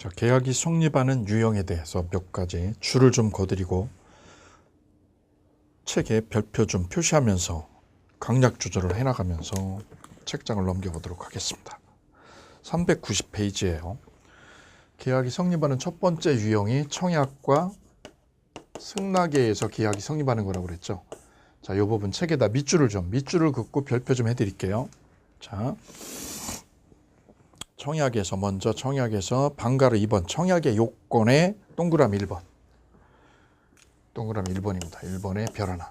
자, 계약이 성립하는 유형에 대해서 몇 가지 줄을 좀 거드리고 책에 별표 좀 표시하면서 강약 조절을 해나가면서 책장을 넘겨보도록 하겠습니다. 390페이지예요. 계약이 성립하는 첫 번째 유형이 청약과 승낙에 의해서 계약이 성립하는 거라고 그랬죠. 자, 이 부분 책에다 밑줄을 긋고 별표 좀 해드릴게요. 자, 청약에서 먼저 방가로 2번 청약의 요건에 동그라미 1번. 동그라미 1번입니다. 1번에 별 하나.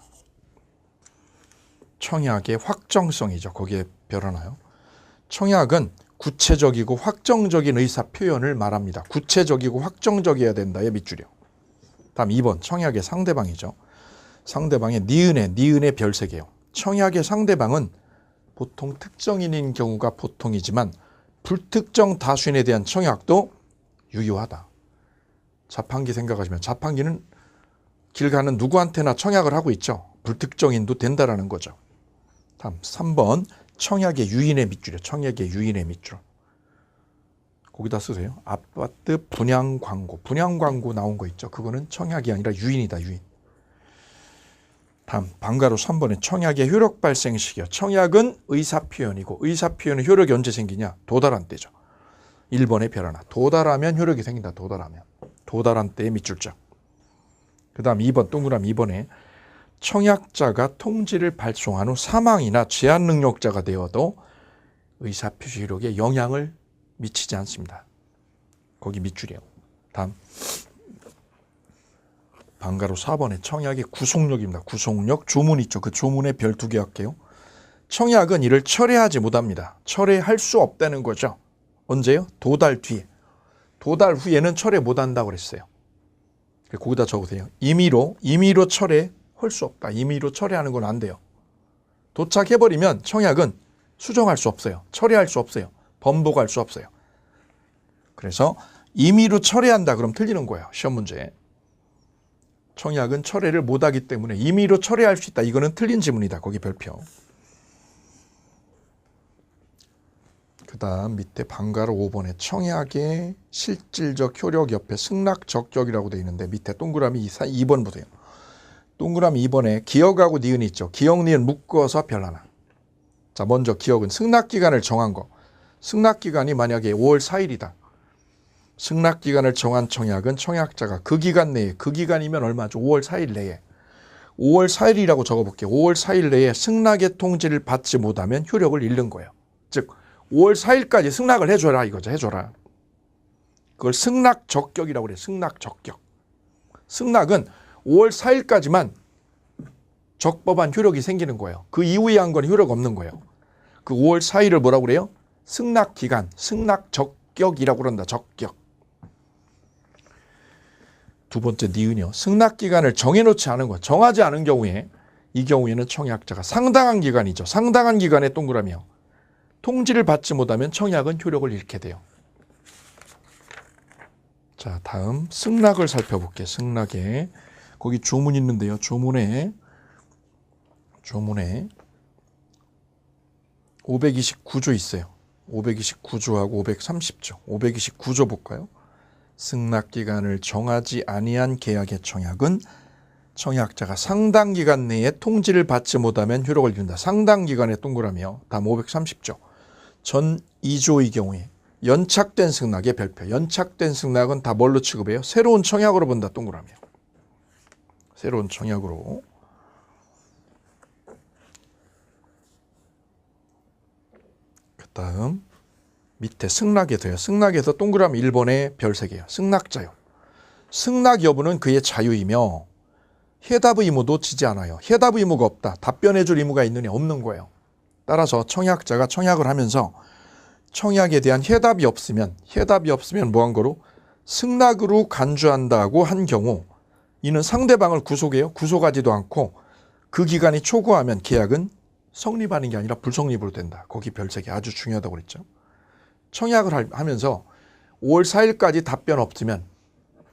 청약의 확정성이죠. 거기에 별 하나요. 청약은 구체적이고 확정적인 의사 표현을 말합니다. 구체적이고 확정적이어야 된다의 밑줄이요. 다음 2번 청약의 상대방이죠. 상대방의 니은의 별 3개요. 청약의 상대방은 보통 특정인인 경우가 보통이지만 불특정 다수인에 대한 청약도 유효하다. 자판기 생각하시면 자판기는 길 가는 누구한테나 청약을 하고 있죠. 불특정인도 된다라는 거죠. 다음 3번 청약의 유인의 밑줄이요. 청약의 유인의 밑줄. 거기다 쓰세요. 아파트 분양 광고 나온 거 있죠. 그거는 청약이 아니라 유인이다. 유인. 다음 방가로 3번에 청약의 효력 발생 시기요. 청약은 의사표현이고 의사표현의 효력이 언제 생기냐? 도달한 때죠. 1번에 별 하나. 도달하면 효력이 생긴다. 도달한 때의 밑줄자. 그 다음 2번 동그라미 2번에 청약자가 통지를 발송한 후 사망이나 제한 능력자가 되어도 의사표시 효력에 영향을 미치지 않습니다. 거기 밑줄이에요. 다음 방가로 4번에 청약의 구속력입니다. 구속력 조문 있죠. 그 조문에 별 2개 할게요. 청약은 이를 철회하지 못합니다. 철회할 수 없다는 거죠. 언제요? 도달 뒤에. 도달 후에는 철회 못한다고 그랬어요. 거기다 적으세요. 임의로 철회할 수 없다. 임의로 철회하는 건 안 돼요. 도착해버리면 청약은 수정할 수 없어요. 철회할 수 없어요. 번복할 수 없어요. 그래서 임의로 철회한다 그럼 틀리는 거예요. 시험 문제에. 청약은 철회를 못하기 때문에 임의로 철회할 수 있다. 이거는 틀린 지문이다. 거기 별표. 그 다음 밑에 방가로 5번에 청약의 실질적 효력 옆에 승낙 적격이라고 되어 있는데 밑에 동그라미 2번 보세요. 동그라미 2번에 기억하고 니은이 있죠. 기억, 니은 묶어서 별 하나. 자, 먼저 기억은 승낙기간을 정한 거. 승낙기간이 만약에 5월 4일이다. 승낙기간을 정한 청약은 청약자가 그 기간 내에, 그 기간이면 얼마죠? 5월 4일 내에. 5월 4일이라고 적어볼게요. 5월 4일 내에 승낙의 통지를 받지 못하면 효력을 잃는 거예요. 즉 5월 4일까지 승낙을 해줘라 이거죠. 해줘라. 그걸 승낙 적격이라고 그래요. 승낙 적격. 승낙은 5월 4일까지만 적법한 효력이 생기는 거예요. 그 이후에 한 건 효력 없는 거예요. 그 5월 4일을 뭐라고 그래요? 승낙 기간, 승낙 적격이라고 그런다. 적격. 두 번째 니은이요. 승낙 기간을 정해놓지 않은 거. 정하지 않은 경우에 이 경우에는 청약자가 상당한 기간이죠. 상당한 기간의 동그라미요. 통지를 받지 못하면 청약은 효력을 잃게 돼요. 자, 다음 승낙을 살펴볼게요. 승낙에 거기 조문 있는데요. 조문에 529조 있어요. 529조하고 530조. 529조 볼까요? 승낙기간을 정하지 아니한 계약의 청약은 청약자가 상당 기간 내에 통지를 받지 못하면 효력을 잃는다. 상당 기간의 동그라미요. 다음 530조. 전 2조의 경우에 연착된 승낙의 별표. 연착된 승낙은 다 뭘로 취급해요? 새로운 청약으로 본다. 동그라미요. 새로운 청약으로. 그 다음 밑에 승낙에서요. 승낙에서 동그라미 1번에 별 3개요. 승낙자요. 승낙 여부는 그의 자유이며 해답 의무도 지지 않아요. 해답 의무가 없다. 답변해 줄 의무가 있느냐? 없는 거예요. 따라서 청약자가 청약을 하면서 청약에 대한 해답이 없으면 뭐한 거로? 승낙으로 간주한다고 한 경우 이는 상대방을 구속해요. 구속하지도 않고 그 기간이 초과하면 계약은 성립하는 게 아니라 불성립으로 된다. 거기 별 3개 아주 중요하다고 그랬죠. 청약을 하면서 5월 4일까지 답변 없으면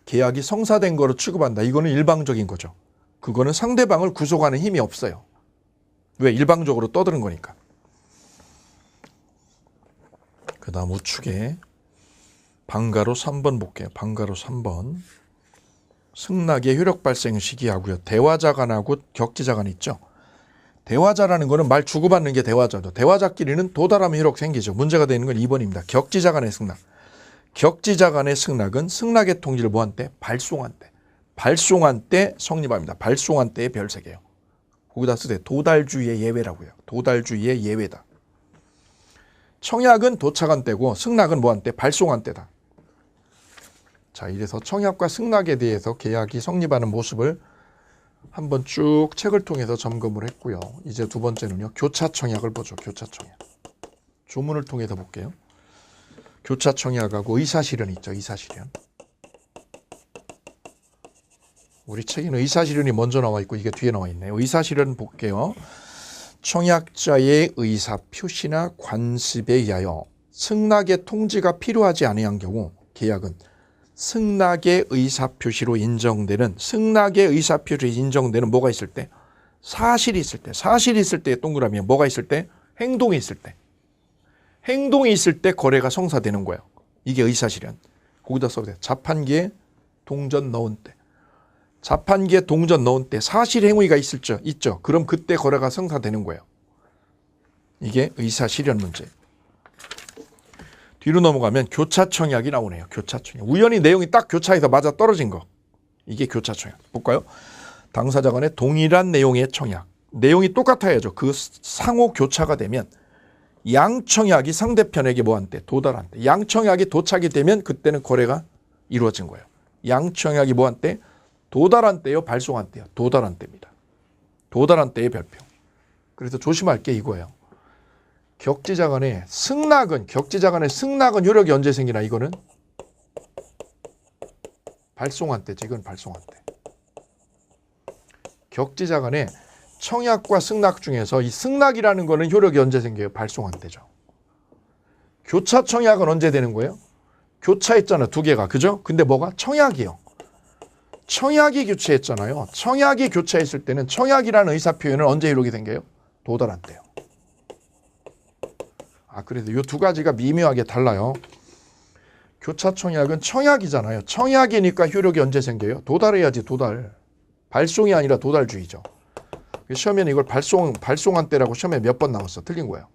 계약이 성사된 거로 취급한다. 이거는 일방적인 거죠. 그거는 상대방을 구속하는 힘이 없어요. 왜? 일방적으로 떠드는 거니까. 그 다음 우측에 방가로 3번 볼게요. 방가로 3번. 승낙의 효력 발생 시기하고요. 대화자간하고 격지자간 있죠. 대화자라는 거는 말 주고받는 게 대화자죠. 대화자끼리는 도달하면 효력 생기죠. 문제가 되는 건 2번입니다. 격지자간의 승낙. 격지자간의 승낙은 승낙의 통지를 뭐한 때? 발송한 때. 발송한 때 성립합니다. 발송한 때의 별세계예요. 거기다 쓰되 도달주의의 예외라고요. 도달주의의 예외다. 청약은 도착한 때고 승낙은 뭐한 때? 발송한 때다. 자, 이래서 청약과 승낙에 대해서 계약이 성립하는 모습을 한번 쭉 책을 통해서 점검을 했고요. 이제 두 번째는요. 교차 청약을 보죠. 교차 청약. 조문을 통해서 볼게요. 교차 청약하고 의사실현 있죠. 의사실현. 우리 책에는 의사실현이 먼저 나와 있고 이게 뒤에 나와 있네요. 의사실현 볼게요. 청약자의 의사 표시나 관습에 의하여 승낙의 통지가 필요하지 아니한 경우 계약은 승낙의 의사 표시로 인정되는 승낙의 의사 표시로 인정되는 뭐가 있을 때? 사실이 있을 때. 사실이 있을 때 동그라미에 뭐가 있을 때? 행동이 있을 때. 행동이 있을 때 거래가 성사되는 거예요. 이게 의사실현. 거기다 써도 돼요. 자판기에 동전 넣은 때. 자판기에 동전 넣은 때 사실 행위가 있죠. 그럼 그때 거래가 성사되는 거예요. 이게 의사실현 문제. 뒤로 넘어가면 교차청약이 나오네요. 교차청약. 우연히 내용이 딱 교차해서 맞아 떨어진 거. 이게 교차청약. 볼까요? 당사자 간에 동일한 내용의 청약. 내용이 똑같아야죠. 그 상호 교차가 되면 양청약이 상대편에게 뭐한 때? 도달한 때. 양청약이 도착이 되면 그때는 거래가 이루어진 거예요. 양청약이 뭐한 때? 도달한 때요, 발송한 때요. 도달한 때입니다. 도달한 때의 별표. 그래서 조심할 게 이거예요. 격지자 간의 승낙은 효력이 언제 생기나? 이거는 발송한 때지. 이건 발송한 때. 격지자 간의 청약과 승낙 중에서 이 승낙이라는 거는 효력이 언제 생겨요? 발송한 때죠. 교차 청약은 언제 되는 거예요? 교차했잖아요. 두 개가. 그죠? 근데 뭐가? 청약이요. 청약이 교체했잖아요. 청약이 교차했을 때는 청약이라는 의사표현은 언제 효력이 생겨요? 도달한 때요. 그래서 이 두 가지가 미묘하게 달라요. 교차 청약은 청약이잖아요. 청약이니까 효력이 언제 생겨요? 도달해야지, 도달. 발송이 아니라 도달주의죠. 시험에는 이걸 발송한 때라고 시험에 몇 번 나왔어. 틀린 거예요.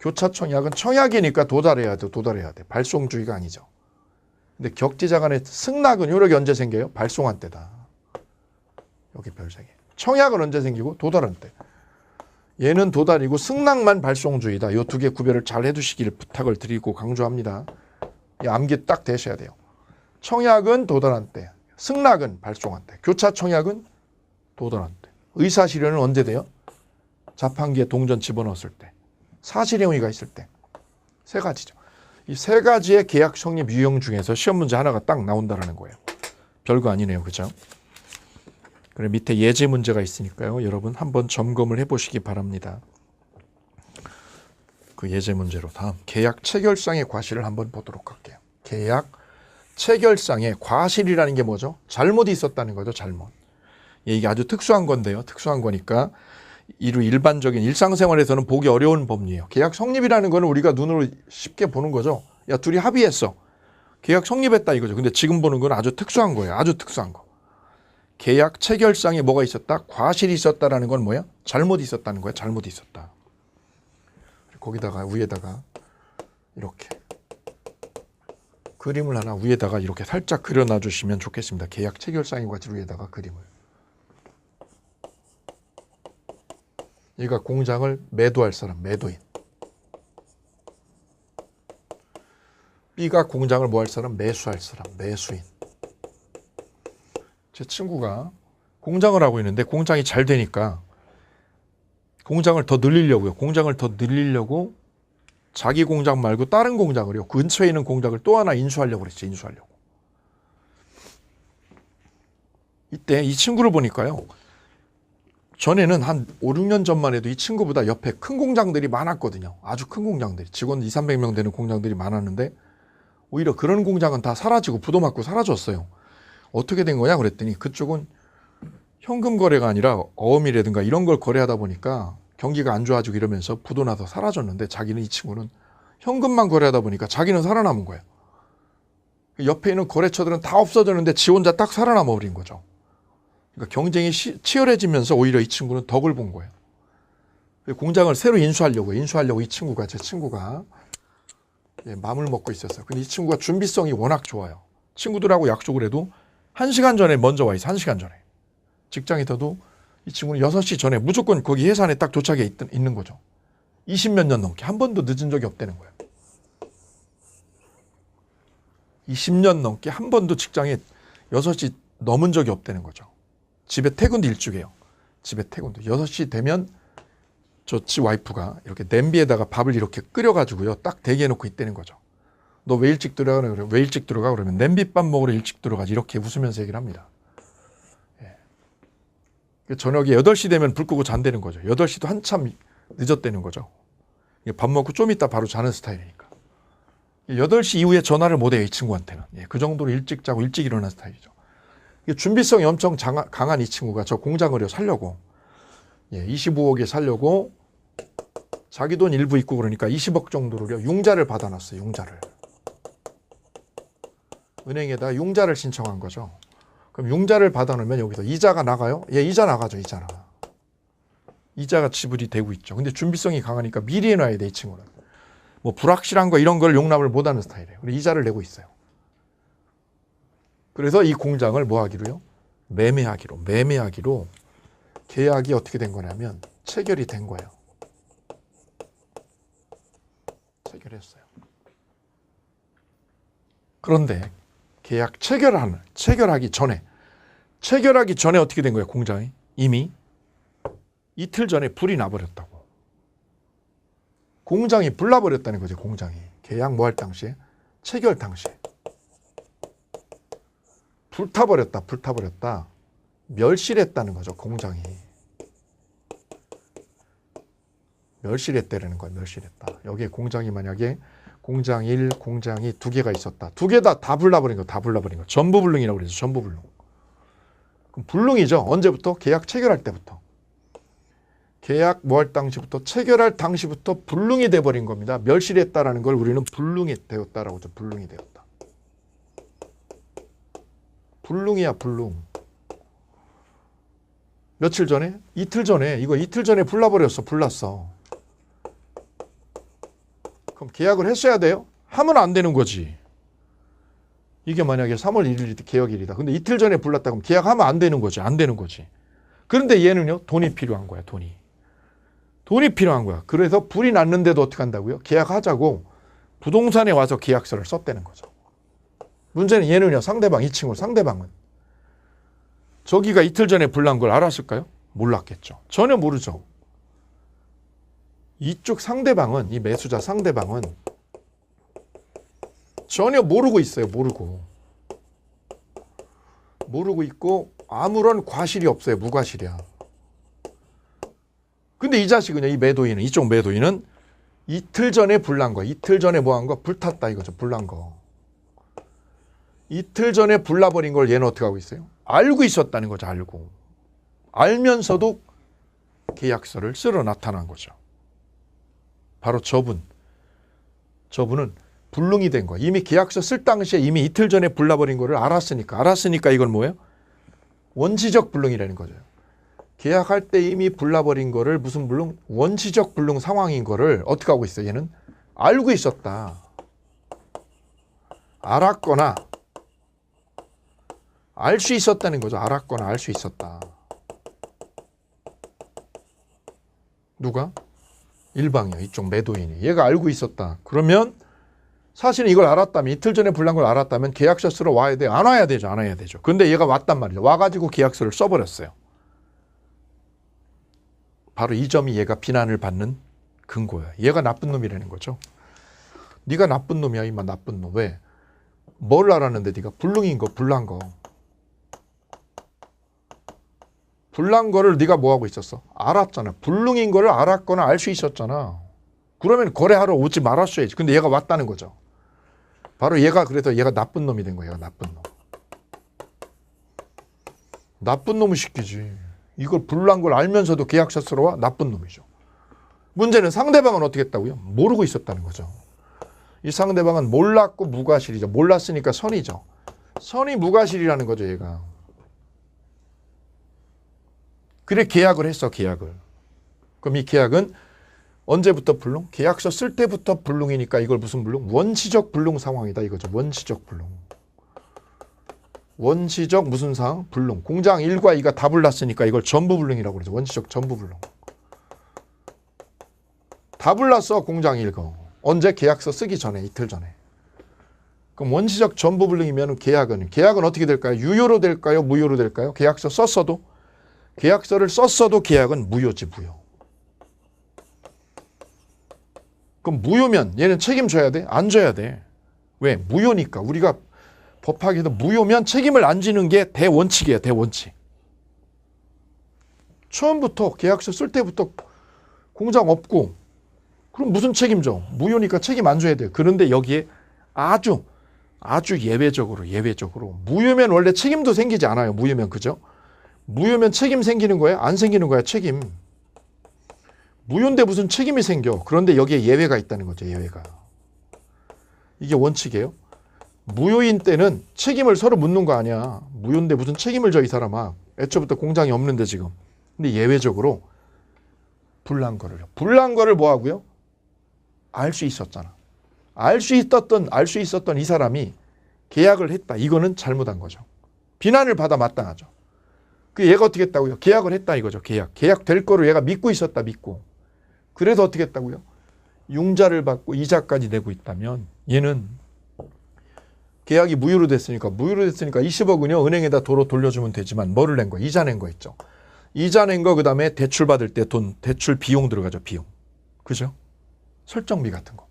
교차 청약은 청약이니까 도달해야 돼, 도달해야 돼. 발송주의가 아니죠. 근데 격지자 간의 승낙은 효력이 언제 생겨요? 발송한 때다. 여기 별세개. 청약은 언제 생기고? 도달한 때. 얘는 도달이고 승낙만 발송주의다. 이 두 개 구별을 잘 해두시기를 부탁을 드리고 강조합니다. 이 암기 딱 되셔야 돼요. 청약은 도달한 때, 승낙은 발송한 때, 교차 청약은 도달한 때. 의사실현은 언제 돼요? 자판기에 동전 집어넣었을 때, 사실행위가 있을 때. 세 가지죠. 이 세 가지의 계약 성립 유형 중에서 시험 문제 하나가 딱 나온다는 거예요. 별거 아니네요. 그죠? 그래 밑에 예제 문제가 있으니까요. 여러분 한번 점검을 해보시기 바랍니다. 그 예제 문제로 다음 계약 체결상의 과실을 한번 보도록 할게요. 계약 체결상의 과실이라는 게 뭐죠? 잘못이 있었다는 거죠. 잘못. 이게 아주 특수한 건데요. 특수한 거니까 이루 일반적인 일상생활에서는 보기 어려운 법리예요. 계약 성립이라는 거는 우리가 눈으로 쉽게 보는 거죠. 야, 둘이 합의했어. 계약 성립했다 이거죠. 근데 지금 보는 건 아주 특수한 거예요. 아주 특수한 거. 계약 체결상에 뭐가 있었다? 과실이 있었다라는 건 뭐야? 잘못이 있었다는 거야. 잘못이 있었다. 거기다가 위에다가 이렇게 그림을 하나 위에다가 이렇게 살짝 그려놔 주시면 좋겠습니다. 계약 체결상의 과실 위에다가 그림을. 얘가 공장을 매도할 사람, 매도인. B가 공장을 뭐 할 사람? 매수할 사람, 매수인. 제 친구가 공장을 하고 있는데 공장이 잘 되니까 공장을 더 늘리려고요. 공장을 더 늘리려고 자기 공장 말고 다른 공장을요. 근처에 있는 공장을 또 하나 인수하려고 그랬죠. 인수하려고. 이때 이 친구를 보니까요. 전에는 한 5, 6년 전만 해도 이 친구보다 옆에 큰 공장들이 많았거든요. 아주 큰 공장들이. 직원 200~300명 되는 공장들이 많았는데 오히려 그런 공장은 다 사라지고 부도 맞고 사라졌어요. 어떻게 된 거냐 그랬더니 그쪽은 현금 거래가 아니라 어음이라든가 이런 걸 거래하다 보니까 경기가 안 좋아지고 이러면서 부도 나서 사라졌는데 자기는 이 친구는 현금만 거래하다 보니까 자기는 살아남은 거예요. 옆에 있는 거래처들은 다 없어졌는데 지 혼자 딱 살아남아 버린 거죠. 그러니까 경쟁이 치열해지면서 오히려 이 친구는 덕을 본 거예요. 공장을 새로 인수하려고 이 친구가, 제 친구가 마음을 먹고 있었어요. 근데 이 친구가 준비성이 워낙 좋아요. 친구들하고 약속을 해도 1시간 전에 먼저 와 있어. 1시간 전에. 직장에 있어도 이 친구는 6시 전에 무조건 거기 회사 안에 딱 도착해 있는 거죠. 20몇 년 넘게 한 번도 늦은 적이 없다는 거예요. 20년 넘게 한 번도 직장에 6시 넘은 적이 없다는 거죠. 집에 퇴근도 일찍해요. 집에 퇴근도 6시 되면 지 와이프가 이렇게 냄비에다가 밥을 이렇게 끓여가지고요. 딱 대기해 놓고 있다는 거죠. 너 왜 일찍 들어가? 그러면 왜 일찍 들어가? 그러면 냄비밥 먹으러 일찍 들어가지. 이렇게 웃으면서 얘기를 합니다. 예. 저녁에 8시 되면 불 끄고 잔다는 거죠. 8시도 한참 늦었다는 거죠. 밥 먹고 좀 이따 바로 자는 스타일이니까. 8시 이후에 전화를 못 해요. 이 친구한테는. 예. 그 정도로 일찍 자고 일찍 일어나는 스타일이죠. 준비성이 엄청 강한 이 친구가 저 공장을 살려고 25억에 살려고 자기 돈 일부 있고 그러니까 20억 정도를 융자를 받아놨어요. 융자를. 은행에다 융자를 신청한 거죠. 그럼 융자를 받아놓으면 여기서 이자가 나가요? 예, 이자 나가죠. 이자 나가. 이자가 지불이 되고 있죠. 근데 준비성이 강하니까 미리 해놔야 돼. 이 친구는. 뭐 불확실한 거 이런 걸 용납을 못하는 스타일이에요. 그리고 이자를 내고 있어요. 그래서 이 공장을 뭐 하기로요? 매매하기로 계약이 어떻게 된 거냐면 체결이 된 거예요. 체결했어요. 그런데 계약 체결하기 전에 어떻게 된 거예요? 공장이 이미 이틀 전에 불이 나버렸다고. 공장이 불나버렸다는 거죠. 공장이 계약 뭐 할 당시에 체결 당시에 불타버렸다. 멸실했다는 거죠. 공장이 멸실했다는 거예요. 멸실했다. 여기에 공장이 만약에 공장 1, 공장이 2개가 있었다. 2개 다 불나버린 거. 전부 불능이라고 그러죠. 전부 불능. 그럼 불능이죠. 언제부터? 계약 체결할 때부터. 계약 뭐 할 당시부터 체결할 당시부터 불능이 돼버린 겁니다. 멸실했다라는 걸 우리는 불능이 되었다라고 하죠. 불능이 되었다. 불능이야 불능. 며칠 전에? 이틀 전에 불났어. 그럼 계약을 했어야 돼요? 하면 안 되는 거지. 이게 만약에 3월 1일이 계약일이다. 근데 이틀 전에 불났다 그러면 계약하면 안 되는 거지. 그런데 얘는요. 돈이 필요한 거야. 돈이 필요한 거야. 그래서 불이 났는데도 어떻게 한다고요? 계약하자고 부동산에 와서 계약서를 썼다는 거죠. 문제는 얘는요. 이 친구 상대방은 저기가 이틀 전에 불난 걸 알았을까요? 몰랐겠죠. 전혀 모르죠. 이쪽 상대방은, 이 매수자 상대방은 전혀 모르고 있어요. 모르고 있고 아무런 과실이 없어요. 무과실이야. 근데 이 자식은요. 이쪽 매도인은 이틀 전에 불난 거. 이틀 전에 뭐 한 거? 불탔다 이거죠. 불난 거. 이틀 전에 불나버린 걸 얘는 어떻게 하고 있어요? 알고 있었다는 거죠. 알면서도 계약서를 쓰러 나타난 거죠. 바로 저분은 불능이 된 거예요. 이미 계약서 쓸 당시에 이미 이틀 전에 불나버린 거를 알았으니까 이건 뭐예요? 원시적 불능이라는 거죠. 계약할 때 이미 불나버린 거를 무슨 불능? 원시적 불능 상황인 거를 어떻게 하고 있어요? 얘는 알고 있었다. 알았거나 알 수 있었다는 거죠. 알았거나 알 수 있었다. 누가? 일방이요. 이쪽 매도인이. 얘가 알고 있었다. 그러면 사실은 이걸 알았다면 이틀 전에 불난 걸 알았다면 계약서 쓰러 와야 돼. 안 와야 되죠. 근데 얘가 왔단 말이죠. 와가지고 계약서를 써버렸어요. 바로 이 점이 얘가 비난을 받는 근거예요. 얘가 나쁜 놈이라는 거죠. 네가 나쁜 놈이야. 이만 나쁜 놈. 왜? 뭘 알았는데 네가 불난 거. 불난 거를 네가 뭐 하고 있었어? 알았잖아. 불능인 거를 알았거나 알 수 있었잖아. 그러면 거래하러 오지 말았어야지. 근데 얘가 왔다는 거죠. 바로 그래서 얘가 나쁜 놈이 된 거야. 나쁜 놈을 시키지. 이걸 불난 걸 알면서도 계약서 쓰러 와? 나쁜 놈이죠. 문제는 상대방은 어떻게 했다고요? 모르고 있었다는 거죠. 이 상대방은 몰랐고 무과실이죠. 몰랐으니까 선이죠. 선이 무과실이라는 거죠, 얘가. 그래 계약을 했어, 계약을. 그럼 이 계약은 언제부터 불능? 계약서 쓸 때부터 불능이니까 이걸 무슨 불능? 원시적 불능 상황이다 이거죠. 원시적 불능. 원시적 무슨 상황? 불능. 공장 1과 2가 다 불났으니까 이걸 전부 불능이라고 그러죠. 원시적 전부 불능. 다 불났어, 공장 1거. 언제? 계약서 쓰기 전에, 이틀 전에. 그럼 원시적 전부 불능이면 계약은 어떻게 될까요? 유효로 될까요? 무효로 될까요? 계약서 썼어도? 계약서를 썼어도 계약은 무효지, 무효. 그럼 무효면 얘는 책임져야 돼? 안 져야 돼. 왜? 무효니까. 우리가 법학에도 무효면 책임을 안 지는 게 대원칙이에요, 대원칙. 처음부터 계약서 쓸 때부터 공장 없고 그럼 무슨 책임져? 무효니까 책임 안 져야 돼요. 그런데 여기에 아주 예외적으로 무효면 원래 책임도 생기지 않아요. 무효면, 그죠? 무효면 책임 생기는 거야? 안 생기는 거야, 책임. 무효인데 무슨 책임이 생겨. 그런데 여기에 예외가 있다는 거죠, 예외가. 이게 원칙이에요. 무효인 때는 책임을 서로 묻는 거 아니야. 무효인데 무슨 책임을 져, 이 사람아. 애초부터 공장이 없는데 지금. 근데 예외적으로 불난 거를 뭐 하고요? 알 수 있었잖아. 알 수 있었던 이 사람이 계약을 했다. 이거는 잘못한 거죠. 비난을 받아 마땅하죠. 그 얘가 어떻게 했다고요? 계약을 했다 이거죠. 계약 될 거를 얘가 믿고 있었다. 믿고. 그래서 어떻게 했다고요? 융자를 받고 이자까지 내고 있다면 얘는 계약이 무효로 됐으니까 20억은요 은행에다 도로 돌려주면 되지만 뭐를 낸 거야? 이자 낸 거 있죠. 이자 낸 거 그다음에 대출 받을 때 돈, 대출 비용 들어가죠. 비용. 그죠? 설정비 같은 거.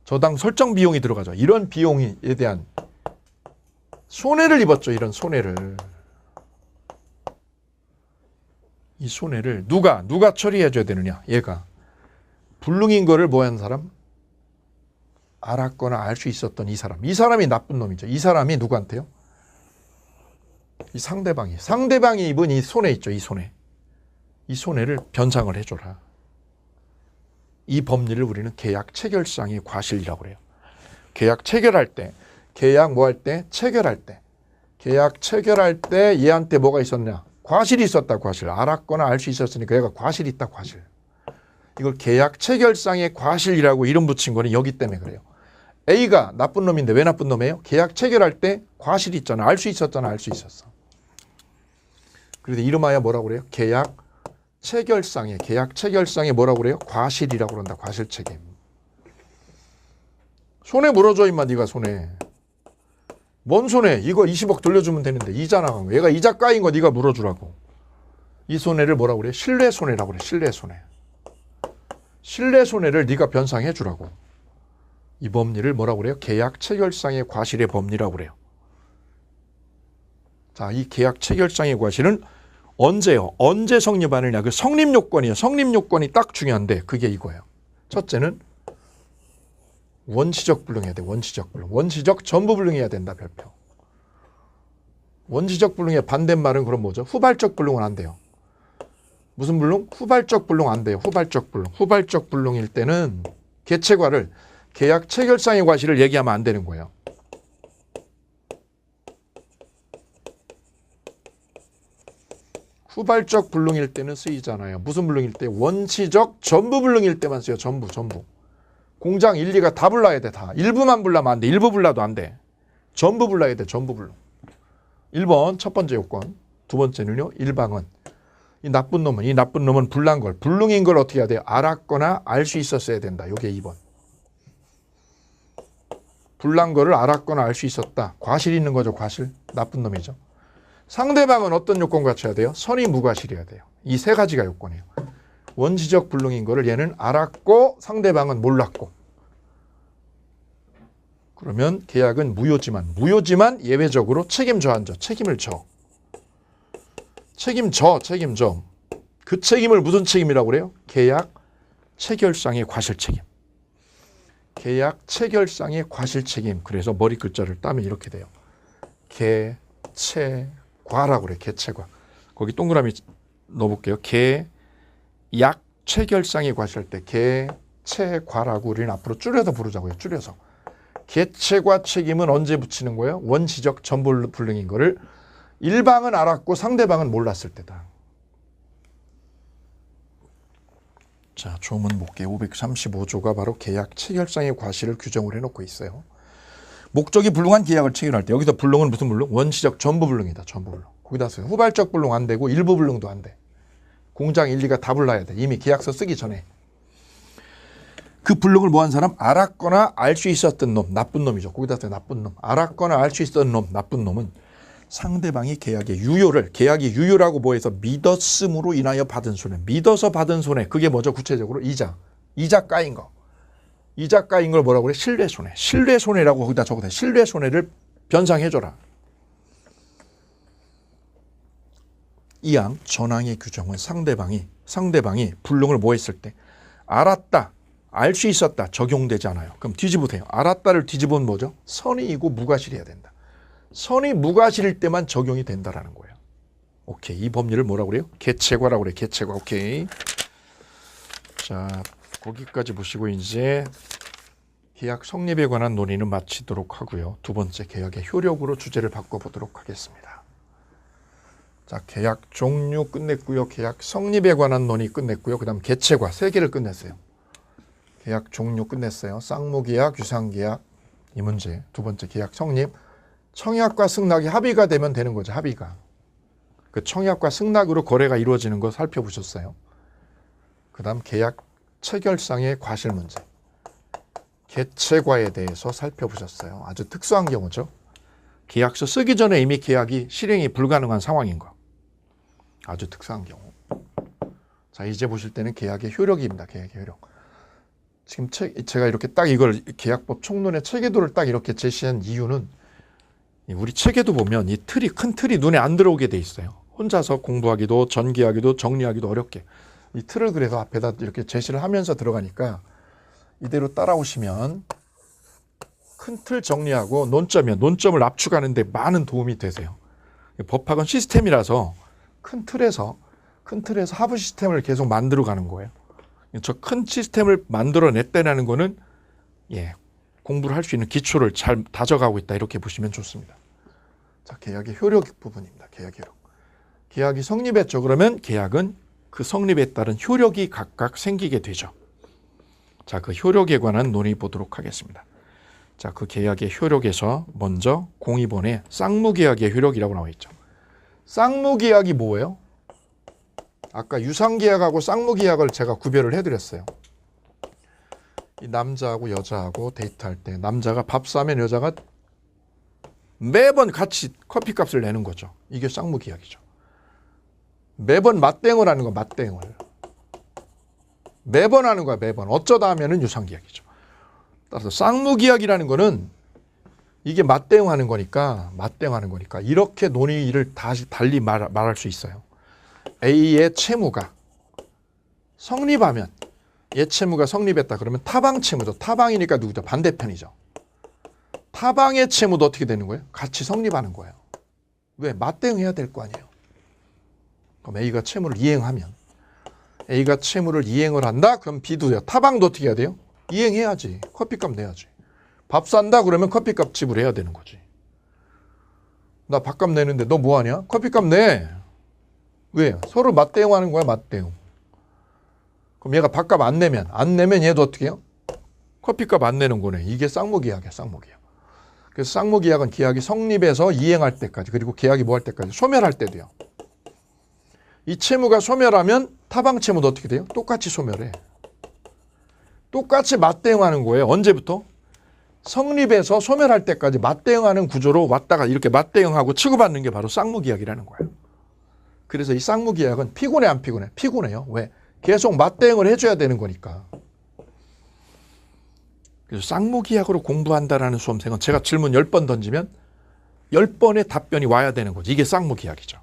저당 설정 비용이 들어가죠. 이런 비용에 대한 손해를 입었죠. 이런 손해를. 이 손해를 누가 처리해 줘야 되느냐? 얘가. 불능인 거를 뭐 한 사람? 알았거나 알 수 있었던 이 사람. 이 사람이 나쁜 놈이죠. 이 사람이 누구한테요? 이 상대방이 입은 이 손해 있죠. 이 손해. 이 손해를 변상을 해줘라. 이 법리를 우리는 계약 체결상의 과실이라고 그래요. 계약 체결할 때, 계약 뭐 할 때? 체결할 때. 계약 체결할 때 얘한테 뭐가 있었냐? 과실이 있었다. 과실. 알았거나 알 수 있었으니까 얘가 과실이 있다. 과실. 이걸 계약 체결상의 과실이라고 이름 붙인 거는 여기 때문에 그래요. A가 나쁜 놈인데 왜 나쁜 놈이에요? 계약 체결할 때 과실이 있잖아. 알 수 있었잖아. 알 수 있었어. 그래서 이름하여 뭐라고 그래요? 계약 체결상에 뭐라고 그래요? 과실이라고 그런다. 과실 책임. 손해 물어줘 임마. 네가 손해. 뭔 손해? 이거 20억 돌려주면 되는데 이자 나간 거. 얘가 이자 까인 거 네가 물어주라고. 이 손해를 뭐라고 그래? 신뢰손해라고 그래. 신뢰손해. 신뢰손해를 네가 변상해 주라고. 이 법리를 뭐라고 그래요? 계약 체결상의 과실의 법리라고 그래요. 자, 이 계약 체결상의 과실은 언제요? 언제 성립하느냐? 그 성립 요건이에요. 성립 요건이 딱 중요한데 그게 이거예요. 첫째는 원시적 불능해야 돼. 원시적 불능. 원시적 전부 불능해야 된다. 별표. 원시적 불능의 반대말은 그럼 뭐죠? 후발적 불능은 안 돼요. 무슨 불능? 후발적 불능 안 돼요. 후발적 불능. 후발적 불능일 때는 개체과를 계약 체결상의 과실을 얘기하면 안 되는 거예요. 후발적 불능일 때는 쓰이잖아요. 무슨 불능일 때? 원시적 전부 불능일 때만 써요. 전부. 공장 1, 2가 다 불러야 돼. 다. 일부만 불러면 안 돼. 일부 불러도 안 돼. 전부 불러야 돼. 전부 불능. 1번 첫 번째 요건. 두 번째는요. 일방은. 이 나쁜 놈은 불난 걸. 불능인 걸 어떻게 해야 돼요? 알았거나 알 수 있었어야 된다. 이게 2번. 불난 거를 알았거나 알 수 있었다. 과실 있는 거죠. 과실. 나쁜 놈이죠. 상대방은 어떤 요건 갖춰야 돼요? 선의 무과실이어야 돼요. 이 세 가지가 요건이에요. 원시적 불능인 거를 얘는 알았고 상대방은 몰랐고. 그러면 계약은 무효지만 예외적으로 책임져 안 져. 책임을 져. 책임져. 그 책임을 무슨 책임이라고 그래요? 계약 체결상의 과실 책임. 계약 체결상의 과실 책임. 그래서 머리 글자를 따면 이렇게 돼요. 개체과라고 그래. 개체과. 거기 동그라미 넣어볼게요. 계약 체결상의 과실할 때 개체과라고 우리는 앞으로 줄여서 부르자고요. 줄여서. 개체과 책임은 언제 붙이는 거예요? 원시적 전부불능인 거를 일방은 알았고 상대방은 몰랐을 때다. 자, 조문 목계 535조가 바로 계약 체결상의 과실을 규정을 해놓고 있어요. 목적이 불능한 계약을 체결할 때 여기서 불능은 무슨 불능? 원시적 전부불능이다. 전부불능. 거기다 써요. 후발적 불능 안 되고 일부 불능도 안 돼. 공장 일리가 다 불러야 돼. 이미 계약서 쓰기 전에. 그 불능을 뭐한 사람? 알았거나 알 수 있었던 놈. 나쁜 놈이죠. 거기다 써요. 나쁜 놈. 알았거나 알 수 있었던 놈. 나쁜 놈은 상대방이 계약의 유효를, 계약이 유효라고 뭐해서 믿었음으로 인하여 받은 손해. 믿어서 받은 손해. 그게 뭐죠? 구체적으로 이자. 이자 까인 거. 이자 까인 걸 뭐라고 그래? 신뢰손해. 신뢰손해라고 거기다 적어서 신뢰손해를 변상해줘라. 이항 전항의 규정은 상대방이 불능을 뭐 했을 때 알았다, 알 수 있었다 적용되지 않아요. 그럼 뒤집으세요. 알았다를 뒤집으면 뭐죠? 선의이고 무과실이어야 된다. 선의 무과실일 때만 적용이 된다라는 거예요. 오케이. 이 법리를 뭐라고 그래요? 개체과라고 그래. 개체과. 오케이. 자, 거기까지 보시고 이제 계약 성립에 관한 논의는 마치도록 하고요. 두 번째 계약의 효력으로 주제를 바꿔보도록 하겠습니다. 자, 계약 종류 끝냈고요. 계약 성립에 관한 논의 끝냈고요. 그 다음 개체과 세 개를 끝냈어요. 계약 종류 끝냈어요. 쌍무계약, 유상계약 이 문제. 두 번째 계약 성립. 청약과 승낙이 합의가 되면 되는 거죠. 합의가. 그 청약과 승낙으로 거래가 이루어지는 거 살펴보셨어요. 그 다음 계약 체결상의 과실 문제. 개체과에 대해서 살펴보셨어요. 아주 특수한 경우죠. 계약서 쓰기 전에 이미 계약이 실행이 불가능한 상황인 거. 아주 특수한 경우. 자, 이제 보실 때는 계약의 효력입니다. 계약의 효력. 지금 제가 이렇게 딱 이걸 계약법 총론의 체계도를 딱 이렇게 제시한 이유는 우리 체계도 보면 이 틀이, 큰 틀이 눈에 안 들어오게 돼 있어요. 혼자서 공부하기도 전개하기도 정리하기도 어렵게. 이 틀을 그래서 앞에다 이렇게 제시를 하면서 들어가니까 이대로 따라오시면 큰 틀 정리하고 논점이요. 논점을 압축하는 데 많은 도움이 되세요. 법학은 시스템이라서 큰 틀에서 하부 시스템을 계속 만들어 가는 거예요. 저 큰 시스템을 만들어냈다는 거는 공부를 할 수 있는 기초를 잘 다져가고 있다. 이렇게 보시면 좋습니다. 자, 계약의 효력 부분입니다. 계약의 효력. 계약이 성립했죠. 그러면 계약은 그 성립에 따른 효력이 각각 생기게 되죠. 자, 그 효력에 관한 논의 보도록 하겠습니다. 자, 그 계약의 효력에서 먼저 공의본에 쌍무계약의 효력이라고 나와 있죠. 쌍무계약이 뭐예요? 아까 유상계약하고 쌍무계약을 제가 구별을 해드렸어요. 이 남자하고 여자하고 데이트할 때 남자가 밥 사면 여자가 매번 같이 커피값을 내는 거죠. 이게 쌍무계약이죠. 매번 맞대응을 하는 거, 맞대응을. 매번 하는 거야, 매번. 어쩌다 하면은 유상계약이죠. 따라서 쌍무계약이라는 거는 이게 맞대응하는 거니까 이렇게 논의를 다시 달리 말할 수 있어요. A의 채무가 성립하면 얘 채무가 성립했다 그러면 타방 채무죠. 타방이니까 누구죠? 반대편이죠. 타방의 채무도 어떻게 되는 거예요? 같이 성립하는 거예요. 왜? 맞대응해야 될 거 아니에요. 그럼 A가 채무를 이행하면 A가 채무를 이행을 한다? 그럼 B도요. 타방도 어떻게 해야 돼요? 이행해야지. 커피값 내야지. 밥 산다 그러면 커피값 지불해야 되는 거지. 나 밥값 내는데 너 뭐하냐? 커피값 내. 왜? 서로 맞대응하는 거야. 맞대응. 그럼 얘가 밥값 안 내면 얘도 어떻게 해요? 커피값 안 내는 거네. 이게 쌍무계약이야. 쌍무계약. 그래서 쌍무계약은 계약이 성립해서 이행할 때까지 그리고 계약이 뭐 할 때까지 소멸할 때도요. 이 채무가 소멸하면 타방 채무도 어떻게 돼요? 똑같이 소멸해. 똑같이 맞대응하는 거예요. 언제부터? 성립해서 소멸할 때까지 맞대응하는 구조로 왔다가 이렇게 맞대응하고 치고받는 게 바로 쌍무계약이라는 거예요. 그래서 이 쌍무계약은 피곤해 안 피곤해? 피곤해요. 왜? 계속 맞대응을 해줘야 되는 거니까. 그래서 쌍무계약으로 공부한다라는 수험생은 제가 질문 10번 던지면 10번의 답변이 와야 되는 거죠. 이게 쌍무계약이죠.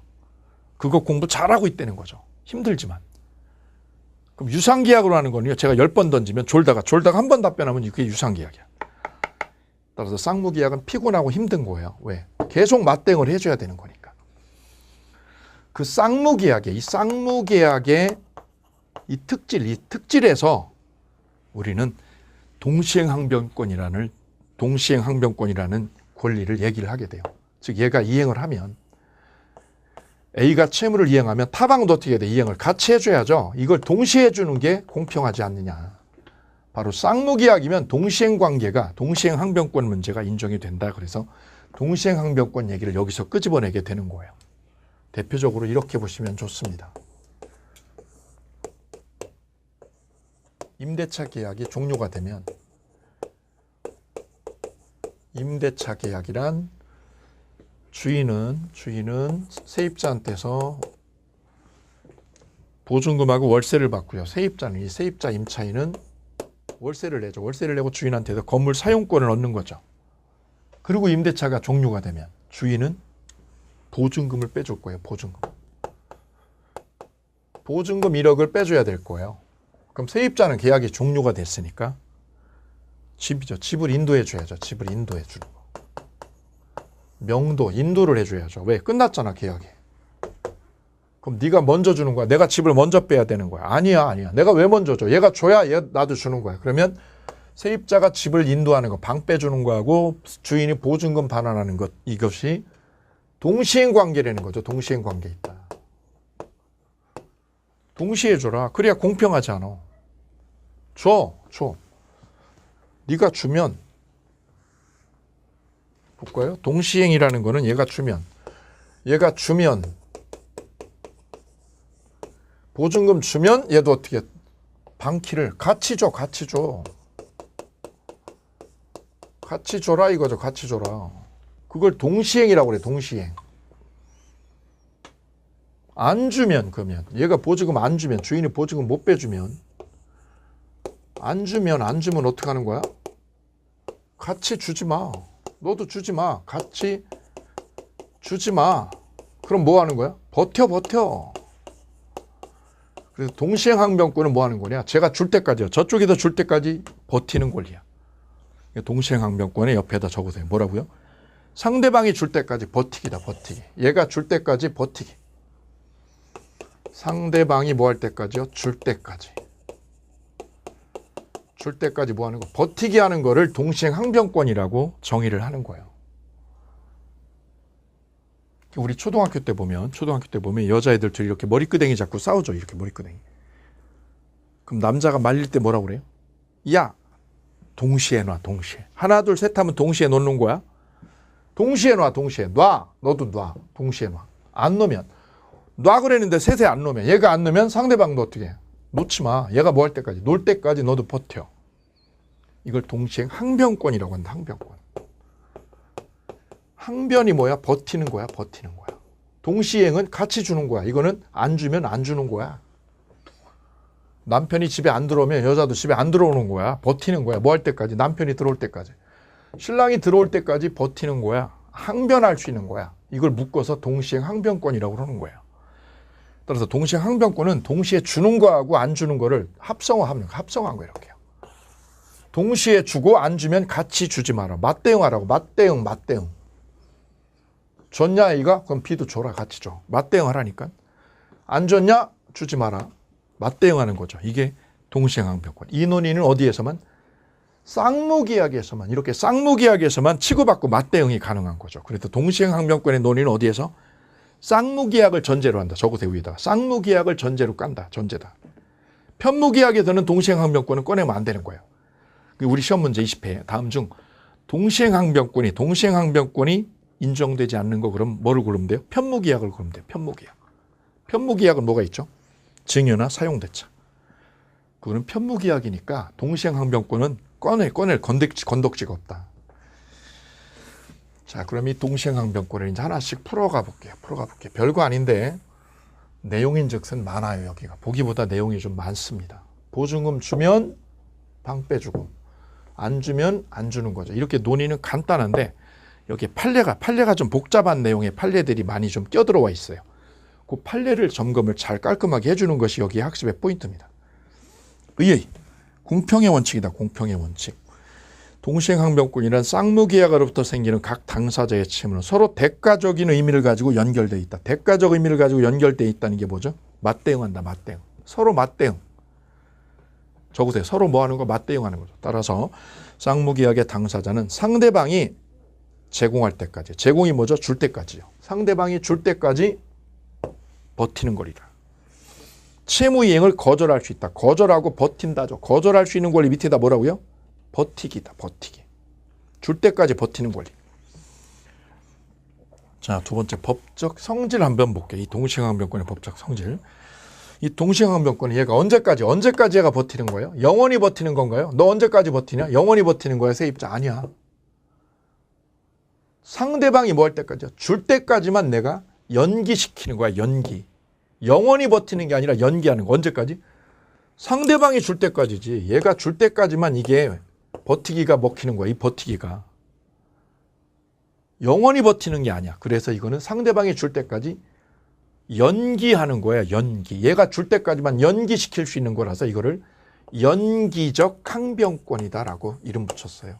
그거 공부 잘하고 있다는 거죠. 힘들지만. 그럼 유상계약으로 하는 거는요. 제가 10번 던지면 졸다가 한 번 답변하면 그게 유상계약이야. 따라서 쌍무계약은 피곤하고 힘든 거예요. 왜? 계속 맞대응을 해줘야 되는 거니까. 그 쌍무계약의 이 특질에서 우리는 동시행항변권이라는 권리를 얘기를 하게 돼요. 즉 얘가 이행을 하면 A가 채무를 이행하면 타방도 어떻게 해야 돼? 이행을 같이 해줘야죠. 이걸 동시에 해주는 게 공평하지 않느냐. 바로 쌍무계약이면 동시행항변권 문제가 인정이 된다. 그래서 동시행항변권 얘기를 여기서 끄집어내게 되는 거예요. 대표적으로 이렇게 보시면 좋습니다. 임대차 계약이 종료가 되면 임대차 계약이란 주인은 세입자한테서 보증금하고 월세를 받고요. 세입자는 이 세입자 임차인은 월세를 내죠. 월세를 내고 주인한테서 건물 사용권을 얻는 거죠. 그리고 임대차가 종료가 되면 주인은 보증금을 빼줄 거예요. 보증금 1억을 빼줘야 될 거예요. 그럼 세입자는 계약이 종료가 됐으니까 집이죠. 집을 인도해 줘야죠. 집을 인도해 주는 거. 명도, 인도를 해줘야죠. 왜? 끝났잖아, 계약이. 그럼 네가 먼저 주는 거야. 내가 집을 먼저 빼야 되는 거야. 아니야. 내가 왜 먼저 줘? 얘가 줘야 나도 주는 거야. 그러면 세입자가 집을 인도하는 거, 방 빼주는 거하고 주인이 보증금 반환하는 것, 이것이 동시행관계라는 거죠. 동시행관계 있다. 동시에 줘라. 그래야 공평하지 않아. 줘. 네가 주면 볼까요? 동시행이라는 거는 얘가 주면 보증금 주면 얘도 어떻게 방키를 같이 줘. 같이 줘라 이거죠. 같이 줘라. 그걸 동시행이라고 그래. 동시행. 안 주면 그러면 얘가 보증금 안 주면 주인이 보증금 못 빼주면 안 주면 어떻게 하는 거야? 같이 주지 마. 너도 주지 마. 같이 주지 마. 그럼 뭐 하는 거야? 버텨. 그래서 동시행항변권은 뭐 하는 거냐? 제가 줄 때까지요. 저쪽에서 줄 때까지 버티는 권리야. 동시행항변권의 옆에다 적으세요. 뭐라고요? 상대방이 줄 때까지 버티기다. 버티기. 얘가 줄 때까지 버티기. 상대방이 뭐 할 때까지요? 줄 때까지 뭐 하는 거? 버티기 하는 거를 동시행항변권이라고 정의를 하는 거예요. 우리 초등학교 때 보면 여자애들 둘이 이렇게 머리끄댕이 잡고 싸우죠. 이렇게 머리끄댕이. 그럼 남자가 말릴 때 뭐라고 그래요? 야, 동시에 놔. 하나, 둘, 셋 하면 동시에 놓는 거야. 동시에 놔. 놔. 너도 놔. 동시에 놔. 안 놓으면. 놔 그랬는데 셋에 안 놓으면. 얘가 안 놓으면 상대방도 어떻게 해? 놓지 마. 얘가 뭐 할 때까지. 놀 때까지 너도 버텨. 이걸 동시행항변권이라고 한다. 항변권. 항변이 뭐야? 버티는 거야. 동시행은 같이 주는 거야. 이거는 안 주면 안 주는 거야. 남편이 집에 안 들어오면 여자도 집에 안 들어오는 거야. 버티는 거야. 뭐 할 때까지? 남편이 들어올 때까지. 신랑이 들어올 때까지 버티는 거야. 항변할 수 있는 거야. 이걸 묶어서 동시행항변권이라고 하는 거야. 따라서 동시행항변권은 동시에 주는 거하고 안 주는 거를 합성한 거 이렇게요. 동시에 주고 안 주면 같이 주지 마라. 맞대응하라고. 맞대응. 줬냐 A가? 그럼 B도 줘라. 같이 줘. 맞대응하라니까. 안 줬냐? 주지 마라. 맞대응하는 거죠. 이게 동시행항변권. 이 논의는 어디에서만? 쌍무계약에서만. 이렇게 쌍무계약에서만 치고받고 맞대응이 가능한 거죠. 그래서 동시행항변권의 논의는 어디에서? 쌍무계약을 전제로 한다. 적으세요. 위에다가. 쌍무계약을 전제로 깐다. 전제다. 편무계약에서는 동시행항변권은 꺼내면 안 되는 거예요. 우리 시험 문제 20회 다음 중 동시행항변권이 인정되지 않는 거 그럼 뭐를 고르면 돼요? 편무계약을 고르면 돼요. 편무계약은 뭐가 있죠? 증여나 사용대차. 그거는 편무계약이니까 동시행항변권은 꺼낼 건덕지가 없다. 자, 그럼 이 동시행항변권을 이제 하나씩 풀어가 볼게요. 별거 아닌데 내용인즉슨 많아요. 여기가 보기보다 내용이 좀 많습니다. 보증금 주면 방 빼주고 안 주면 안 주는 거죠. 이렇게 논의는 간단한데 여기 판례가 좀 복잡한 내용의 판례들이 많이 좀 껴들어와 있어요. 그 판례를 점검을 잘 깔끔하게 해주는 것이 여기 학습의 포인트입니다. 의의, 공평의 원칙이다. 공평의 원칙. 동시행항변권이란 쌍무계약으로부터 생기는 각 당사자의 채무는 서로 대가적인 의미를 가지고 연결되어 있다. 대가적 의미를 가지고 연결되어 있다는 게 뭐죠? 맞대응한다. 맞대응. 서로 맞대응. 적으세요. 서로 뭐 하는 거? 맞대응하는 거죠. 따라서 쌍무계약의 당사자는 상대방이 제공할 때까지, 제공이 뭐죠? 줄 때까지요. 상대방이 줄 때까지 버티는 권리다. 채무 이행을 거절할 수 있다. 거절하고 버틴다죠. 거절할 수 있는 권리 밑에다 뭐라고요? 버티기다. 버티기. 줄 때까지 버티는 권리. 자, 두 번째 법적 성질 한번 볼게요. 이 동시행항변권의 법적 성질. 이 동시행항변권은 얘가 언제까지 얘가 버티는 거예요? 영원히 버티는 건가요? 너 언제까지 버티냐? 영원히 버티는 거야, 세입자? 아니야. 상대방이 뭐 할 때까지요? 줄 때까지만 내가 연기시키는 거야, 연기. 영원히 버티는 게 아니라 연기하는 거. 언제까지? 상대방이 줄 때까지지. 얘가 줄 때까지만 이게 버티기가 먹히는 거야, 이 버티기가. 영원히 버티는 게 아니야. 그래서 이거는 상대방이 줄 때까지 연기하는 거야, 연기. 얘가 줄 때까지만 연기시킬 수 있는 거라서 이거를 연기적 항변권이다라고 이름 붙였어요.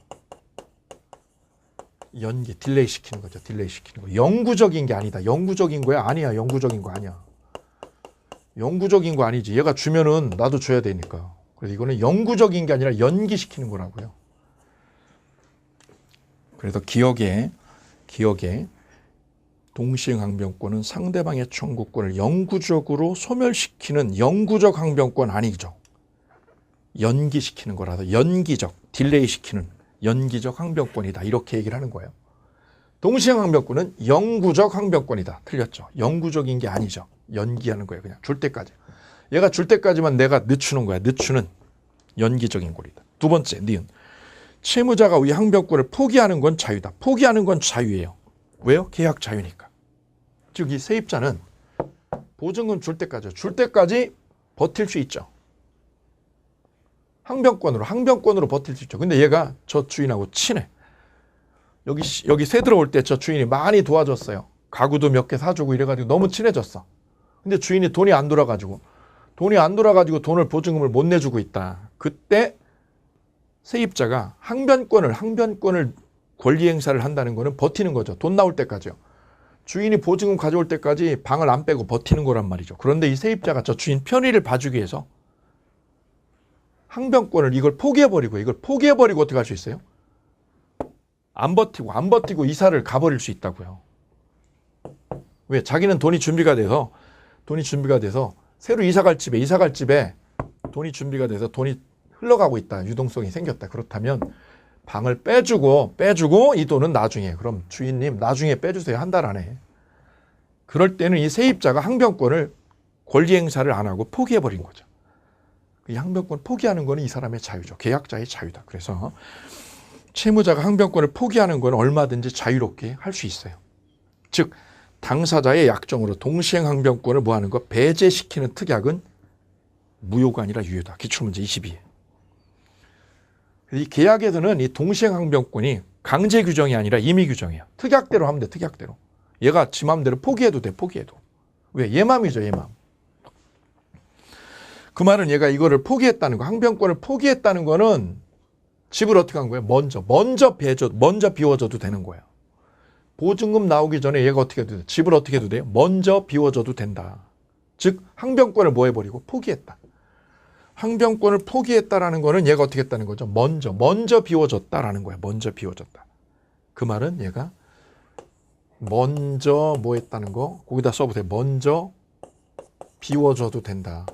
연기, 딜레이 시키는 거죠. 딜레이 시키는 거. 영구적인 게 아니다. 영구적인 거야? 아니야. 영구적인 거 아니야. 영구적인 거 아니지. 얘가 주면은 나도 줘야 되니까. 그래서 이거는 영구적인 게 아니라 연기시키는 거라고요. 그래서 기억에 동시행항변권은 상대방의 청구권을 영구적으로 소멸시키는 영구적 항변권 아니죠. 연기시키는 거라서 연기적, 딜레이 시키는 연기적 항변권이다. 이렇게 얘기를 하는 거예요. 동시행항변권은 영구적 항변권이다. 틀렸죠. 영구적인 게 아니죠. 연기하는 거예요. 그냥 줄 때까지. 얘가 줄 때까지만 내가 늦추는 거야. 늦추는 연기적인 권리다. 두 번째, 니은. 채무자가 이 항변권을 포기하는 건 자유다. 포기하는 건 자유예요. 왜요? 계약 자유니까. 즉 이 세입자는 보증금 줄 때까지 버틸 수 있죠. 항변권으로 버틸 수 있죠. 근데 얘가 저 주인하고 친해. 여기 새 들어올 때 저 주인이 많이 도와줬어요. 가구도 몇 개 사주고 이래가지고 너무 친해졌어. 근데 주인이 돈이 안 돌아가지고 돈을 보증금을 못 내주고 있다. 그때 세입자가 항변권을 권리 행사를 한다는 거는 버티는 거죠. 돈 나올 때까지요. 주인이 보증금 가져올 때까지 방을 안 빼고 버티는 거란 말이죠. 그런데 이 세입자가 저 주인 편의를 봐주기 위해서 항변권을 이걸 포기해버리고 어떻게 할 수 있어요? 안 버티고 이사를 가버릴 수 있다고요. 왜? 자기는 돈이 준비가 돼서 새로 이사 갈 집에 돈이 준비가 돼서 돈이 흘러가고 있다. 유동성이 생겼다. 그렇다면 방을 빼주고 이 돈은 나중에, 그럼 주인님 나중에 빼주세요. 한 달 안에. 그럴 때는 이 세입자가 항변권을 권리 행사를 안 하고 포기해버린 거죠. 이 항변권 포기하는 거는 이 사람의 자유죠. 계약자의 자유다. 그래서 채무자가 항변권을 포기하는 건 얼마든지 자유롭게 할 수 있어요. 즉 당사자의 약정으로 동시행 항변권을 뭐 하는 거? 배제시키는 특약은 무효가 아니라 유효다. 기출문제 22. 이 계약에서는 이 동시행 항변권이 강제 규정이 아니라 임의 규정이에요. 특약대로 하면 돼. 특약대로. 얘가 지 마음대로 포기해도 돼. 포기해도. 왜? 얘 마음이죠. 얘 마음. 그 말은 얘가 이거를 포기했다는 거, 항변권을 포기했다는 거는 집을 어떻게 한 거예요? 먼저 비워줘도 되는 거예요. 보증금 나오기 전에 얘가 어떻게 해도 돼요? 집을 어떻게 해도 돼요? 먼저 비워줘도 된다. 즉 항변권을 뭐 해버리고 포기했다. 항변권을 포기했다라는 거는 얘가 어떻게 했다는 거죠? 먼저 비워줬다라는 거야. 먼저 비워줬다. 그 말은 얘가 먼저 뭐 했다는 거? 거기다 써보세요. 먼저 비워줘도 된다.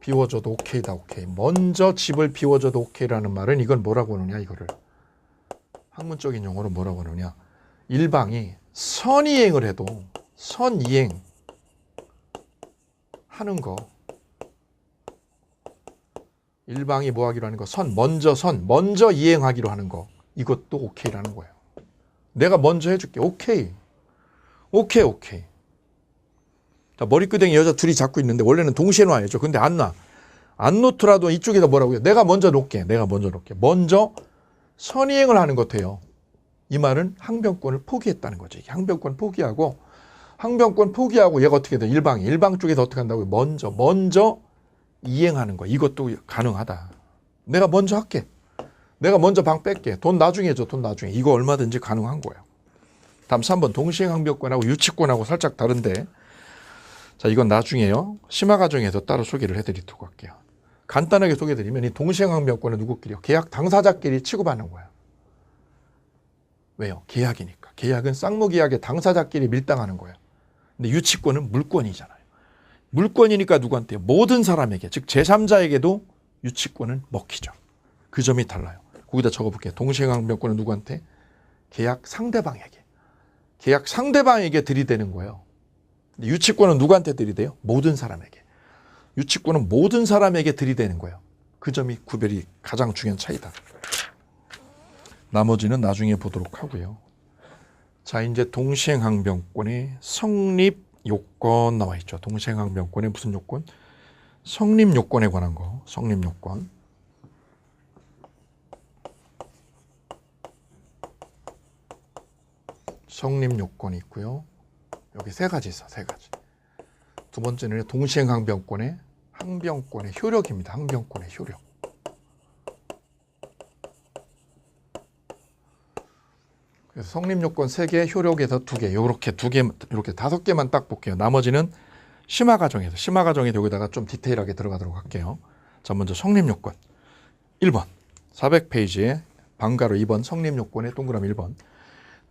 비워줘도 오케이다. 오케이. 먼저 집을 비워줘도 오케이라는 말은 이건 뭐라고 하느냐? 이거를 학문적인 용어로 뭐라고 하느냐? 일방이 선이행을 해도 선이행 하는 거, 일방이 뭐 하기로 하는 거, 먼저 이행하기로 하는 거, 이것도 오케이라는 거예요. 내가 먼저 해줄게. 오케이. 자, 머리끄댕이 여자 둘이 잡고 있는데 원래는 동시에 놔야죠. 근데 안 놔. 안 놓더라도 이쪽에다 뭐라고요? 내가 먼저 놓게. 먼저 선이행을 하는 것 같아요. 이 말은 항변권을 포기했다는 거죠. 항변권 포기하고 얘가 어떻게 돼? 일방 쪽에서 어떻게 한다고요? 먼저 이행하는 거. 이것도 가능하다. 내가 먼저 할게. 내가 먼저 방 뺄게. 돈 나중에 줘. 이거 얼마든지 가능한 거예요. 다음 3번 동시행 항변권하고 유치권하고 살짝 다른데, 자, 이건 나중에요. 심화 과정에서 따로 소개를 해드리도록 할게요. 간단하게 소개해드리면 이 동시행항변권은 누구끼리요? 계약 당사자끼리 취급하는 거야. 왜요? 계약이니까. 계약은 쌍무계약의 당사자끼리 밀당하는 거야. 근데 유치권은 물권이잖아요. 물권이니까 누구한테? 모든 사람에게, 즉 제3자에게도 유치권은 먹히죠. 그 점이 달라요. 거기다 적어볼게요. 동시행항변권은 누구한테? 계약 상대방에게. 계약 상대방에게 들이대는 거예요. 유치권은 누구한테 들이대요? 모든 사람에게. 유치권은 모든 사람에게 들이대는 거예요. 그 점이 구별이 가장 중요한 차이다. 나머지는 나중에 보도록 하고요. 자, 이제 동시행항변권의 성립 요건 나와 있죠. 동시행항변권의 무슨 요건? 성립 요건에 관한 거. 성립 요건. 성립 요건이 있고요. 여기 세 가지 있어. 세 가지. 두 번째는 동시행항변권의 항변권의 효력입니다. 항변권의 효력. 그래서 성립 요건 3개, 효력에서 2개, 요렇게 2개, 이렇게 5개만 딱 볼게요. 나머지는 심화 과정에서, 심화 과정에 여기다가 좀 디테일하게 들어가도록 할게요. 자, 먼저 성립 요건. 1번. 400페이지에 방가로 2번 성립 요건의 동그라미 1번.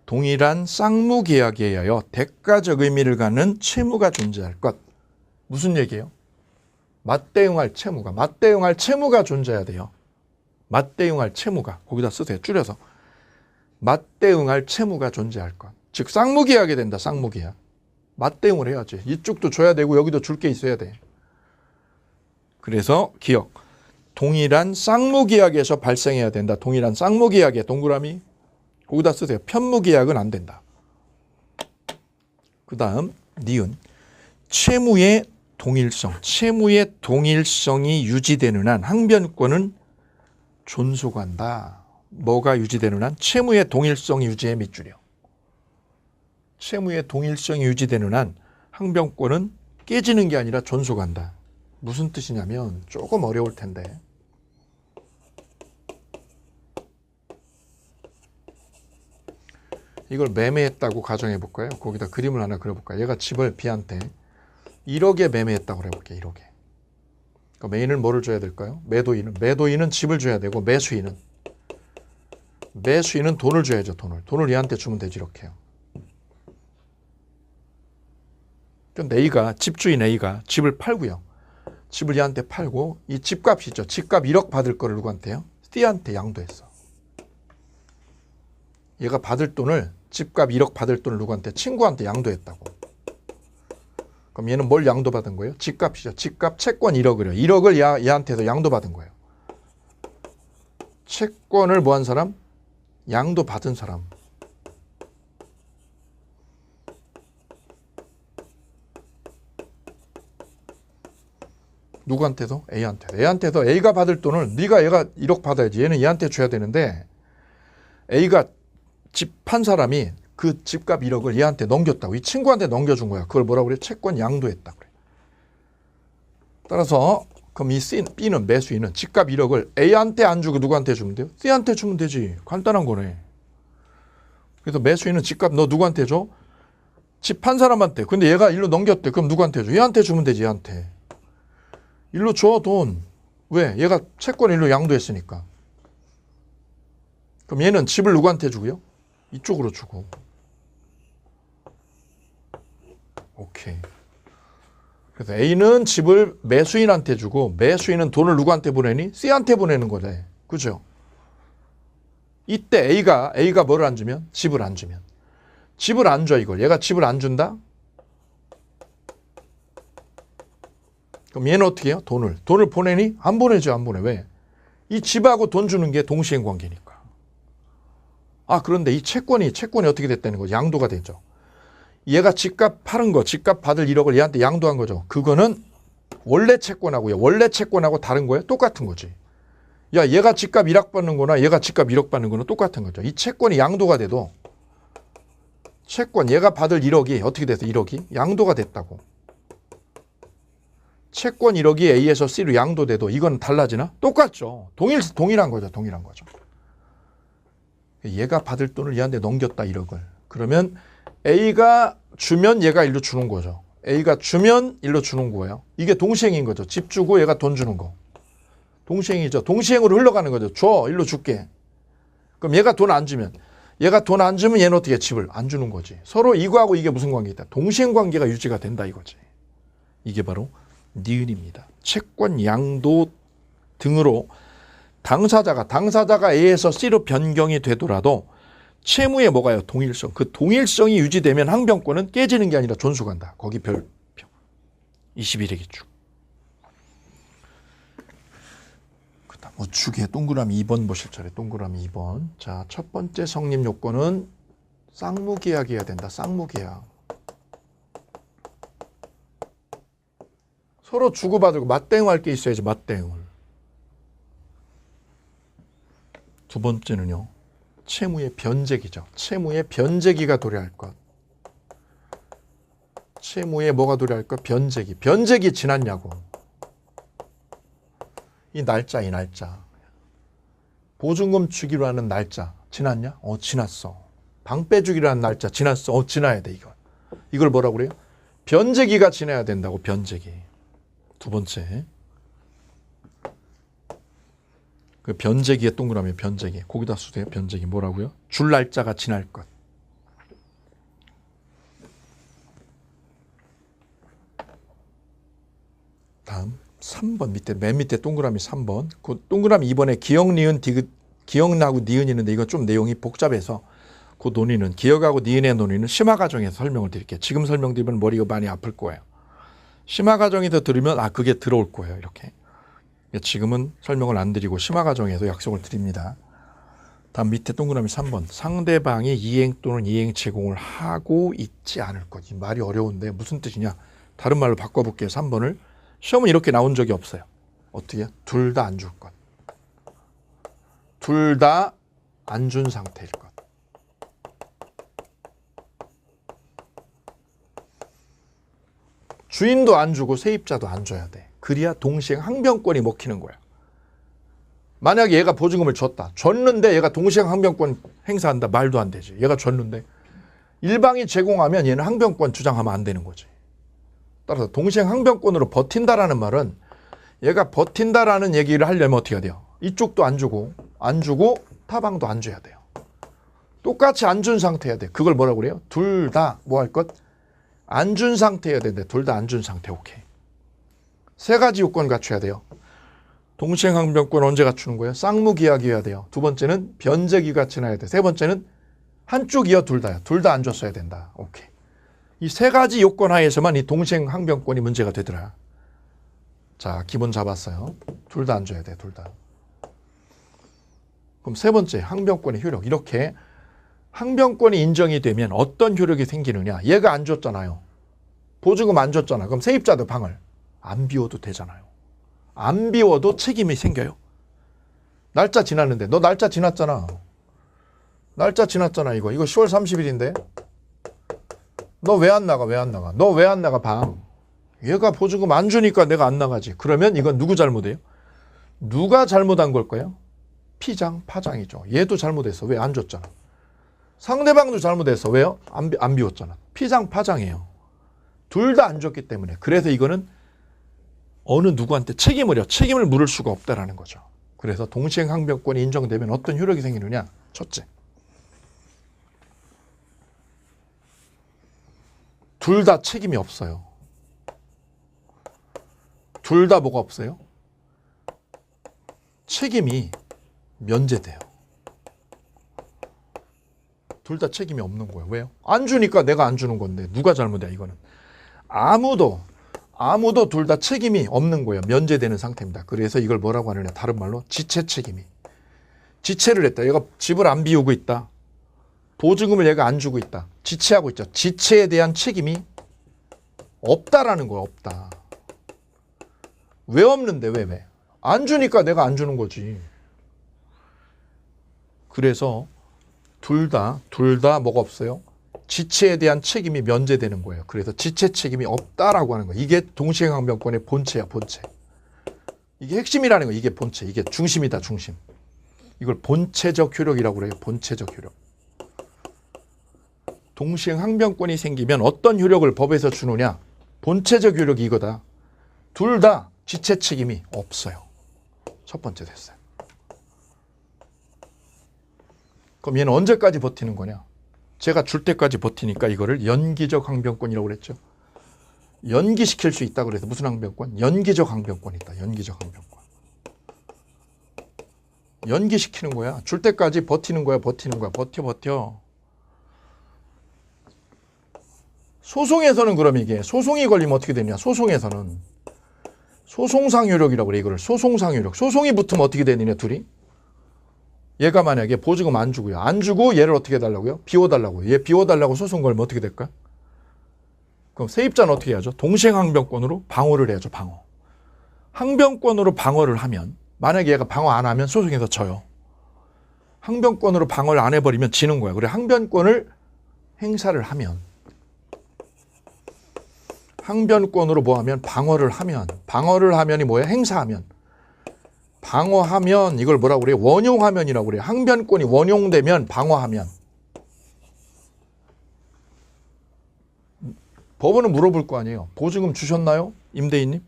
동일한 쌍무 계약에 의하여 대가적 의미를 갖는 채무가 존재할 것. 무슨 얘기예요? 맞대응할 채무가 존재해야 돼요. 맞대응할 채무가. 거기다 쓰세요. 줄여서. 맞대응할 채무가 존재할 것. 즉 쌍무계약이 된다. 쌍무계약. 맞대응을 해야지. 이쪽도 줘야 되고 여기도 줄 게 있어야 돼. 그래서 기억. 동일한 쌍무계약에서 발생해야 된다. 동일한 쌍무계약의 동그라미. 거기다 쓰세요. 편무계약은 안 된다. 그 다음 니은. 채무의 동일성이 유지되는 한 항변권은 존속한다. 뭐가 유지되는 한? 채무의 동일성이 유지해 밑줄이요. 채무의 동일성이 유지되는 한 항변권은 깨지는 게 아니라 존속한다. 무슨 뜻이냐면 조금 어려울 텐데. 이걸 매매했다고 가정해 볼까요? 거기다 그림을 하나 그려볼까요? 얘가 집을 B한테 1억에 매매했다고 해볼게요. 1억에. 그러니까 A는 뭐를 줘야 될까요? 매도인은 집을 줘야 되고 매수인은 돈을 줘야죠. 돈을 얘한테 주면 되지. 이렇게요. 그런데 집주인 A가 집을 팔고요. 집을 얘한테 팔고 이 집값이죠. 집값 1억 받을 거를 누구한테요? C한테 양도했어. 얘가 받을 돈을 집값 1억 받을 돈을 누구한테? 친구한테 양도했다고. 그럼 얘는 뭘 양도받은 거예요? 집값이죠. 집값 채권 1억을요. 1억을 얘한테서 양도받은 거예요. 채권을 뭐 한 사람? 양도받은 사람. 누구한테서? A한테서. A한테서 A가 받을 돈을 얘가 1억 받아야지. 얘는 얘한테 줘야 되는데 A가 집 판 사람이 그 집값 1억을 얘한테 넘겼다고. 이 친구한테 넘겨준 거야. 그걸 뭐라고 그래? 채권 양도했다 그래. 따라서 그럼 이 B는 매수인은 집값 1억을 A한테 안 주고 누구한테 주면 돼요? C한테 주면 되지. 간단한 거네. 그래서 매수인은 집값 너 누구한테 줘? 집 판 사람한테. 근데 얘가 일로 넘겼대. 그럼 누구한테 줘? 얘한테 주면 되지. 얘한테. 일로 줘 돈. 왜? 얘가 채권 일로 양도했으니까. 그럼 얘는 집을 누구한테 주고요? 이쪽으로 주고. 오케이. 그래서 A는 집을 매수인한테 주고 매수인은 돈을 누구한테 보내니? C한테 보내는 거래. 그죠? 이때 A가 뭐를 안 주면? 집을 안 주면. 집을 안 줘 이걸. 얘가 집을 안 준다? 그럼 얘는 어떻게 해요? 돈을 보내니? 안 보내죠. 안 보내. 왜? 이 집하고 돈 주는 게 동시행 관계니까. 그런데 이 채권이 어떻게 됐다는 거죠? 양도가 되죠. 얘가 집값 파는 거, 집값 받을 1억을 얘한테 양도한 거죠. 그거는 원래 채권하고요. 원래 채권하고 다른 거예요? 똑같은 거지. 야, 얘가 집값 1억 받는 거나 얘가 집값 1억 받는 거는 똑같은 거죠. 이 채권이 양도가 돼도 얘가 받을 1억이 어떻게 돼서 1억이 양도가 됐다고. 채권 1억이 A에서 C로 양도돼도 이건 달라지나? 똑같죠. 동일한 거죠. 얘가 받을 돈을 얘한테 넘겼다 1억을. 그러면 A가 주면 얘가 일로 주는 거죠. A가 주면 일로 주는 거예요. 이게 동시행인 거죠. 집 주고 얘가 돈 주는 거. 동시행이죠. 동시행으로 흘러가는 거죠. 줘, 일로 줄게. 그럼 얘가 돈 안 주면 얘는 어떻게 집을 안 주는 거지. 서로 이거하고 이게 무슨 관계다. 동시행 관계가 유지가 된다 이거지. 이게 바로 니은입니다. 채권 양도 등으로 당사자가 A에서 C로 변경이 되더라도 채무에 뭐가요? 동일성. 그 동일성이 유지되면 항변권은 깨지는 게 아니라 존수간다. 거기 별표. 21의 기축. 그다음 우측에 동그라미 2번 보실 차례. 동그라미 2번. 자, 첫 번째 성립 요건은 쌍무계약이어야 된다. 쌍무계약. 서로 주고받고 맞대응할 게 있어야지. 맞대응을. 두 번째는요. 채무의 변제기죠. 채무의 변제기가 도래할 것. 채무에 뭐가 도래할 것? 변제기. 변제기 지났냐고. 이 날짜. 보증금 주기로 하는 날짜 지났냐? 지났어. 방 빼주기로 하는 날짜 지났어. 지나야 돼 이거. 이걸 뭐라고 그래요? 변제기가 지나야 된다고. 변제기. 두 번째. 그 변제기의 동그라미 변제기. 거기다 쓰세요. 변제기 뭐라고요? 줄 날짜가 지날 것. 다음 3번 맨 밑에 동그라미 3번. 그 동그라미 2번에 기억, 니은, 디귿, 기억나고 니은이 있는데 이거 좀 내용이 복잡해서 그 논의는 기억하고 니은의 논의는 심화 과정에서 설명을 드릴게요. 지금 설명드리면 머리가 많이 아플 거예요. 심화 과정에서 들으면 그게 들어올 거예요. 이렇게. 지금은 설명을 안 드리고 심화 과정에서 약속을 드립니다. 다음 밑에 동그라미 3번. 상대방이 이행 또는 이행 제공을 하고 있지 않을 것. 이 말이 어려운데 무슨 뜻이냐. 다른 말로 바꿔볼게요. 3번을. 시험은 이렇게 나온 적이 없어요. 어떻게? 둘 다 안 줄 것. 둘 다 안 준 상태일 것. 주인도 안 주고 세입자도 안 줘야 돼. 그래야 동시행 항변권이 먹히는 거야. 만약에 얘가 보증금을 줬는데 얘가 동시행 항변권 행사한다. 말도 안 되지. 얘가 줬는데 일방이 제공하면 얘는 항변권 주장하면 안 되는 거지. 따라서 동시행 항변권으로 버틴다라는 말은 얘가 버틴다라는 얘기를 하려면 어떻게 해야 돼요? 이쪽도 안 주고 타방도 안 줘야 돼요. 똑같이 안 준 상태여야 돼. 그걸 뭐라고 그래요? 둘 다 뭐 할 것? 안 준 상태여야 되는데 둘 다 안 준 상태. 오케이. 세 가지 요건 갖춰야 돼요. 동시행 항변권 언제 갖추는 거예요? 쌍무계약이어야 돼요. 두 번째는 변제기가 지나야 돼. 세 번째는 한쪽이요, 둘 다요. 둘 다 안 줬어야 된다. 오케이. 이 세 가지 요건 하에서만 이 동시행 항변권이 문제가 되더라. 자, 기본 잡았어요. 둘 다 안 줘야 돼, 둘 다. 그럼 세 번째, 항변권의 효력. 이렇게 항변권이 인정이 되면 어떤 효력이 생기느냐. 얘가 안 줬잖아요. 보증금 안 줬잖아. 그럼 세입자도 방을 안 비워도 되잖아요. 안 비워도 책임이 생겨요. 날짜 지났는데. 너 날짜 지났잖아. 날짜 지났잖아, 이거. 이거 10월 30일인데. 너 왜 안 나가? 너 왜 안 나가? 방. 얘가 보증금 안 주니까 내가 안 나가지. 그러면 이건 누구 잘못이에요? 누가 잘못한 걸까요? 피장, 파장이죠. 얘도 잘못했어. 왜 안 줬잖아. 상대방도 잘못했어. 왜요? 안 비웠잖아. 피장, 파장이에요. 둘 다 안 줬기 때문에. 그래서 이거는 어느 누구한테 책임을 물을 수가 없다라는 거죠. 그래서 동시행 항변권이 인정되면 어떤 효력이 생기느냐? 첫째. 둘 다 책임이 없어요. 둘 다 뭐가 없어요? 책임이 면제돼요. 둘 다 책임이 없는 거예요. 왜요? 안 주니까 내가 안 주는 건데 누가 잘못이야 이거는. 아무도 둘 다 책임이 없는 거예요. 면제되는 상태입니다. 그래서 이걸 뭐라고 하느냐. 다른 말로 지체 책임이. 지체를 했다. 얘가 집을 안 비우고 있다. 보증금을 얘가 안 주고 있다. 지체하고 있죠. 지체에 대한 책임이 없다라는 거야. 없다. 왜 없는데? 왜? 안 주니까 내가 안 주는 거지. 그래서 둘 다 뭐가 없어요? 지체에 대한 책임이 면제되는 거예요. 그래서 지체 책임이 없다라고 하는 거예요. 이게 동시행 항변권의 본체야, 본체. 이게 핵심이라는 거예요. 이게 본체. 이게 중심이다, 중심. 이걸 본체적 효력이라고 그래요. 본체적 효력. 동시행 항변권이 생기면 어떤 효력을 법에서 주느냐? 본체적 효력이 이거다. 둘 다 지체 책임이 없어요. 첫 번째 됐어요. 그럼 얘는 언제까지 버티는 거냐? 제가 줄 때까지 버티니까 이거를 연기적 항변권이라고 그랬죠. 연기시킬 수 있다고 그래서 무슨 항변권? 연기적 항변권이 있다. 연기적 항변권. 연기시키는 거야. 줄 때까지 버티는 거야. 버티는 거야. 버텨. 소송에서는 그럼 이게 소송이 걸리면 어떻게 되냐? 소송에서는 소송상 효력이라고 그래. 이거를 소송상 효력. 소송이 붙으면 어떻게 되느냐 둘이? 얘가 만약에 보증금 안 주고요. 안 주고 얘를 어떻게 해달라고요? 비워달라고요. 얘 비워달라고 소송 걸면 어떻게 될까? 그럼 세입자는 어떻게 해야죠? 동시행 항변권으로 방어를 해야죠. 방어. 항변권으로 방어를 하면 만약에 얘가 방어 안 하면 소송에서 져요. 항변권으로 방어를 안 해버리면 지는 거야. 그래 항변권을 행사를 하면 항변권으로 뭐 하면 방어를 하면이 뭐야? 행사하면. 방어하면 이걸 뭐라고 그래요? 원용하면이라고 그래요. 항변권이 원용되면 방어하면. 법원은 물어볼 거 아니에요. 보증금 주셨나요? 임대인님?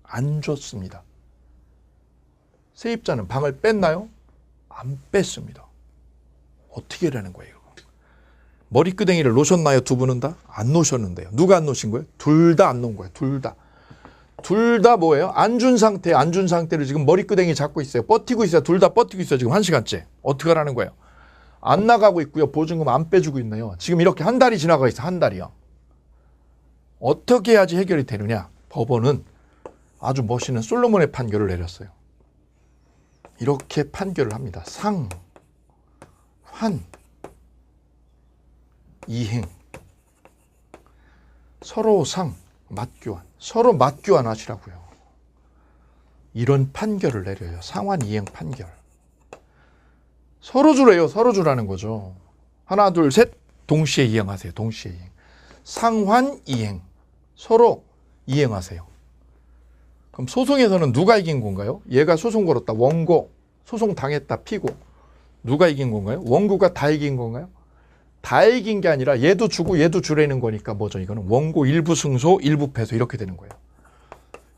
안 줬습니다. 세입자는 방을 뺐나요? 안 뺐습니다. 어떻게 하라는 거예요? 머리끄댕이를 놓으셨나요? 두 분은 다? 안 놓으셨는데요. 누가 안 놓으신 거예요? 둘 다 안 놓은 거예요. 둘 다. 둘 다 뭐예요? 안 준 상태를 지금 머리끄댕이 잡고 있어요. 버티고 있어요. 둘 다 버티고 있어요. 지금 1시간째. 어떻게 하라는 거예요? 안 나가고 있고요. 보증금 안 빼주고 있네요. 지금 이렇게 한 달이 지나가 있어. 한 달이요. 어떻게 해야지 해결이 되느냐? 법원은 아주 멋있는 솔로몬의 판결을 내렸어요. 이렇게 판결을 합니다. 상, 환, 이행. 서로 상, 맞교환. 서로 맞교환 하시라고요. 이런 판결을 내려요. 상환, 이행 판결. 서로 주래요. 서로 주라는 거죠. 하나, 둘, 셋. 동시에 이행하세요. 동시에 이행. 상환, 이행. 서로 이행하세요. 그럼 소송에서는 누가 이긴 건가요? 얘가 소송 걸었다. 원고. 소송 당했다. 피고. 누가 이긴 건가요? 원고가 다 이긴 건가요? 다 이긴 게 아니라 얘도 주고 얘도 주라는 거니까 뭐죠? 이거는 원고 일부 승소, 일부 패소 이렇게 되는 거예요.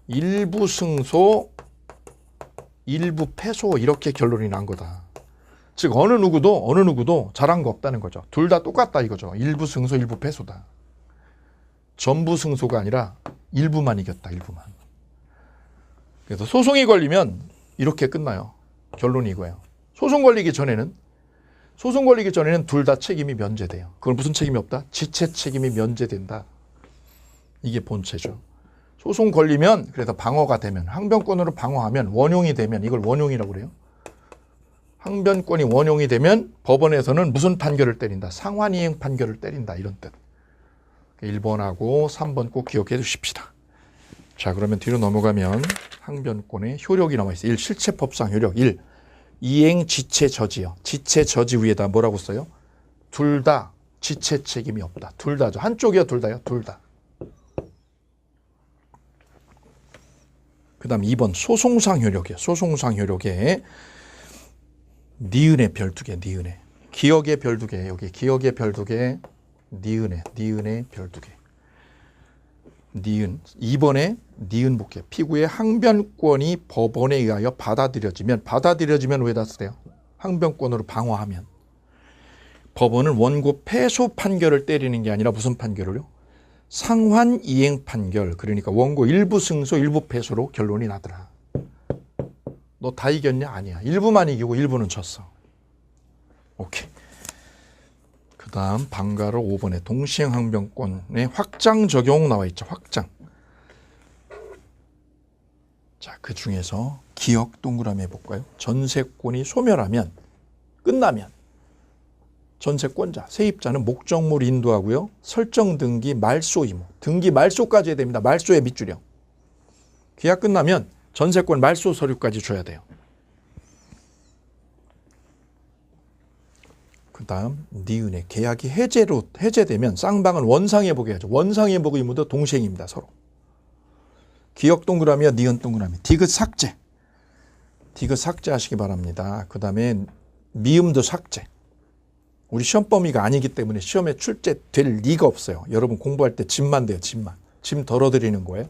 일부 승소, 일부 패소 이렇게 결론이 난 거다. 즉 어느 누구도 잘한 거 없다는 거죠. 둘 다 똑같다 이거죠. 일부 승소, 일부 패소다. 전부 승소가 아니라 일부만 이겼다. 일부만. 그래서 소송이 걸리면 이렇게 끝나요. 결론이 이거예요. 소송 걸리기 전에는 둘 다 책임이 면제돼요. 그건 무슨 책임이 없다? 지체 책임이 면제된다. 이게 본체죠. 소송 걸리면 그래서 방어가 되면 항변권으로 방어하면 원용이 되면 이걸 원용이라고 그래요. 항변권이 원용이 되면 법원에서는 무슨 판결을 때린다? 상환이행 판결을 때린다. 이런 뜻. 1번하고 3번 꼭 기억해 주십시다. 자, 그러면 뒤로 넘어가면 항변권의 효력이 나와 있어요. 1. 실체법상 효력. 1. 이행 지체 저지요. 지체 저지 위에다 뭐라고 써요? 둘 다 지체 책임이 없다. 둘 다죠. 한쪽이요, 둘 다요? 둘 다. 그 다음 2번 소송상 효력이요. 소송상 효력에 니은의 별 두 개, 니은의. 기억의 별 두 개, 여기 기억의 별 두 개, 니은의 별 두 개. 니은. 2번에 니은 볼게요. 피고의 항변권이 법원에 의하여 받아들여지면 왜다 쓰래요? 항변권으로 방어하면. 법원은 원고 패소 판결을 때리는 게 아니라 무슨 판결을요? 상환 이행 판결. 그러니까 원고 일부 승소, 일부 패소로 결론이 나더라. 너 다 이겼냐? 아니야. 일부만 이기고 일부는 졌어. 오케이. 그 다음 방가로 5번에 동시행 항변권의 확장 적용 나와 있죠. 확장. 자, 그 중에서 기억 동그라미 해볼까요? 전세권이 소멸하면, 끝나면 전세권자, 세입자는 목적물 인도하고요. 설정 등기 말소 의무. 등기 말소까지 해야 됩니다. 말소의 밑줄이요. 계약 끝나면 전세권 말소 서류까지 줘야 돼요. 그 다음 니은의 계약이 해제되면 쌍방은 원상회복 해야죠. 원상회복 의무도 동시행입니다. 서로. 기억 동그라미와 니은 동그라미. 디귿 삭제. 디귿 삭제하시기 바랍니다. 그 다음에 미음도 삭제. 우리 시험 범위가 아니기 때문에 시험에 출제될 리가 없어요. 여러분 공부할 때 짐만 돼요. 짐만. 짐 덜어드리는 거예요.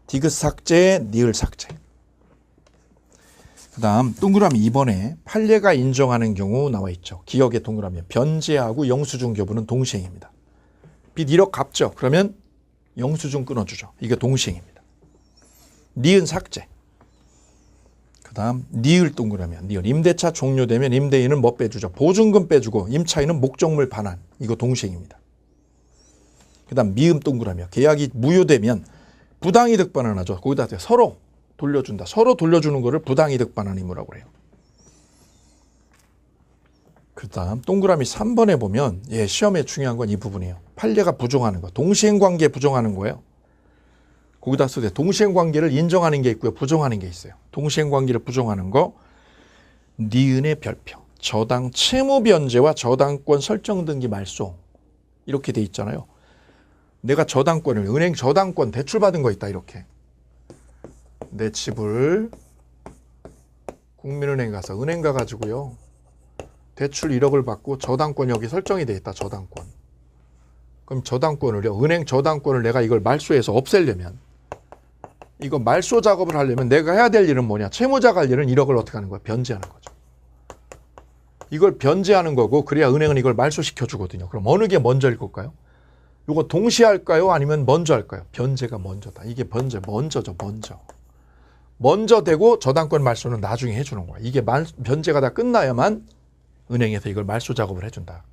디귿 삭제, 니을 삭제. 그 다음 동그라미 2번에 판례가 인정하는 경우 나와 있죠. 기억의 동그라미. 변제하고 영수증 교부는 동시행입니다. 빚 1억 갚죠. 그러면 영수증 끊어주죠. 이게 동시행입니다. 니은 삭제. 그 다음 니을 동그라미야. 니을. 임대차 종료되면 임대인은 뭐 빼주죠. 보증금 빼주고 임차인은 목적물 반환. 이거 동시행입니다. 그 다음 미음 동그라미야. 계약이 무효되면 부당이득 반환하죠. 거기다 서로 돌려준다. 서로 돌려주는 거를 부당이득 반환 의무라고 그래요. 그 다음 동그라미 3번에 보면 시험에 중요한 건 이 부분이에요. 판례가 부정하는 거. 동시행관계 부정하는 거예요. 거기다 쓰되 동시행관계를 인정하는 게 있고요. 부정하는 게 있어요. 동시행관계를 부정하는 거 니은의 별표. 저당 채무 변제와 저당권 설정 등기 말소. 이렇게 돼 있잖아요. 내가 저당권을 은행 저당권 대출받은 거 있다 이렇게. 내 집을 국민은행 가서 은행 가가지고요. 대출 1억을 받고 저당권 여기 설정이 돼 있다. 저당권. 그럼 저당권을요. 은행 저당권을 내가 이걸 말소해서 없애려면 이거 말소 작업을 하려면 내가 해야 될 일은 뭐냐. 채무자가 할 일은 1억을 어떻게 하는 거야. 변제하는 거죠. 이걸 변제하는 거고 그래야 은행은 이걸 말소시켜 주거든요. 그럼 어느 게 먼저일 걸까요? 이거 동시에 할까요? 아니면 먼저 할까요? 변제가 먼저다. 이게 먼저죠. 먼저 되고 저당권 말소는 나중에 해주는 거야. 이게 변제가 다 끝나야만 은행에서 이걸 말소 작업을 해준다.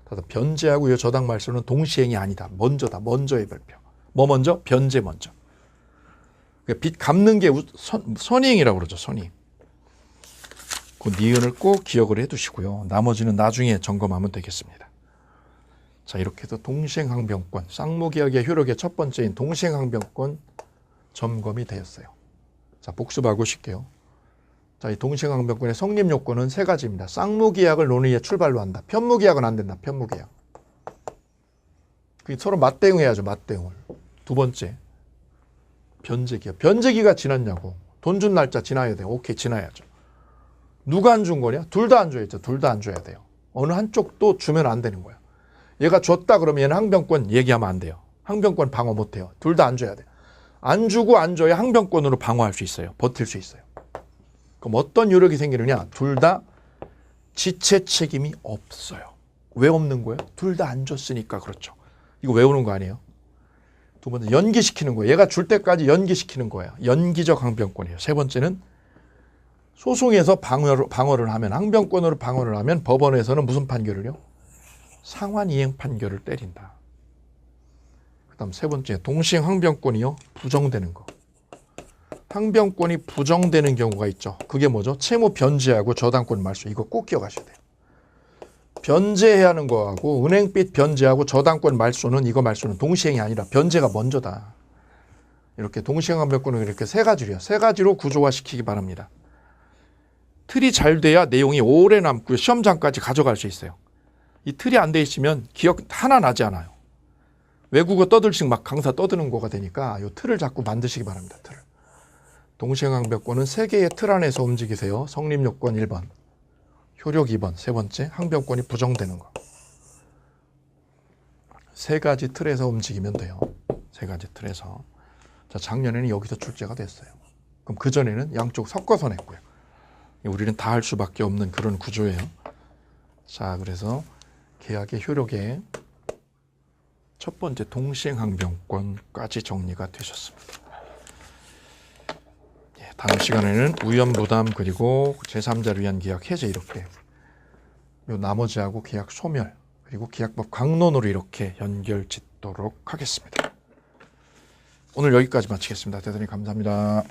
그래서 변제하고 이 저당 말소는 동시행이 아니다. 먼저다. 먼저의 별표. 뭐 먼저? 변제 먼저. 빚 갚는 게 선이행이라고 그러죠. 선이행. 그 니은을 꼭 기억을 해두시고요. 나머지는 나중에 점검하면 되겠습니다. 자, 이렇게 해서 동시행항변권, 쌍무계약의 효력의 첫 번째인 동시행항변권 점검이 되었어요. 자, 복습하고 싶게요. 자, 이 동시행항변권의 성립 요건은 세 가지입니다. 쌍무계약을 논의의 출발로 한다. 편무계약은 안 된다. 편무계약. 서로 맞대응해야죠. 맞대응을. 두 번째, 변제기가. 변제기가 지났냐고. 돈 준 날짜 지나야 돼요. 오케이, 지나야죠. 누가 안 준 거냐? 둘 다 안 줘야죠. 둘 다 안 줘야 돼요. 어느 한쪽도 주면 안 되는 거야. 얘가 줬다 그러면 얘는 항변권 얘기하면 안 돼요. 항변권 방어 못 해요. 둘 다 안 줘야 돼요. 안 주고 안 줘야 항변권으로 방어할 수 있어요. 버틸 수 있어요. 그럼 어떤 요력이 생기느냐? 둘 다 지체 책임이 없어요. 왜 없는 거예요? 둘 다 안 줬으니까 그렇죠. 이거 외우는 거 아니에요? 두 번째, 연기시키는 거예요. 얘가 줄 때까지 연기시키는 거예요. 연기적 항변권이에요. 세 번째는 소송에서 방어를 하면, 항변권으로 방어를 하면 법원에서는 무슨 판결을요? 상환이행 판결을 때린다. 그 다음 세 번째, 동시행 항변권이요. 부정되는 거. 항변권이 부정되는 경우가 있죠. 그게 뭐죠? 채무 변제하고 저당권 말소. 이거 꼭 기억하셔야 돼요. 변제해야 하는 거하고 은행빚 변제하고 저당권 말소는 이거 말소는 동시행이 아니라 변제가 먼저다. 이렇게 동시행 항변권은 이렇게 세 가지로요. 세 가지로 구조화시키기 바랍니다. 틀이 잘 돼야 내용이 오래 남고 시험장까지 가져갈 수 있어요. 이 틀이 안 돼 있으면 기억 하나 나지 않아요. 외국어 떠들씩 막 강사 떠드는 거가 되니까 이 틀을 자꾸 만드시기 바랍니다. 틀을. 동시행항변권은 세 개의 틀 안에서 움직이세요. 성립요건 1번, 효력 2번, 세 번째 항변권이 부정되는 거. 세 가지 틀에서 움직이면 돼요. 세 가지 틀에서. 자, 작년에는 여기서 출제가 됐어요. 그럼 그전에는 양쪽 섞어서 냈고요. 우리는 다 할 수밖에 없는 그런 구조예요. 자, 그래서 계약의 효력의 첫 번째 동시행항변권까지 정리가 되셨습니다. 다음 시간에는 위험부담 그리고 제3자를 위한 계약 해제 이렇게 요 나머지하고 계약 소멸 그리고 계약법 강론으로 이렇게 연결 짓도록 하겠습니다. 오늘 여기까지 마치겠습니다. 대단히 감사합니다.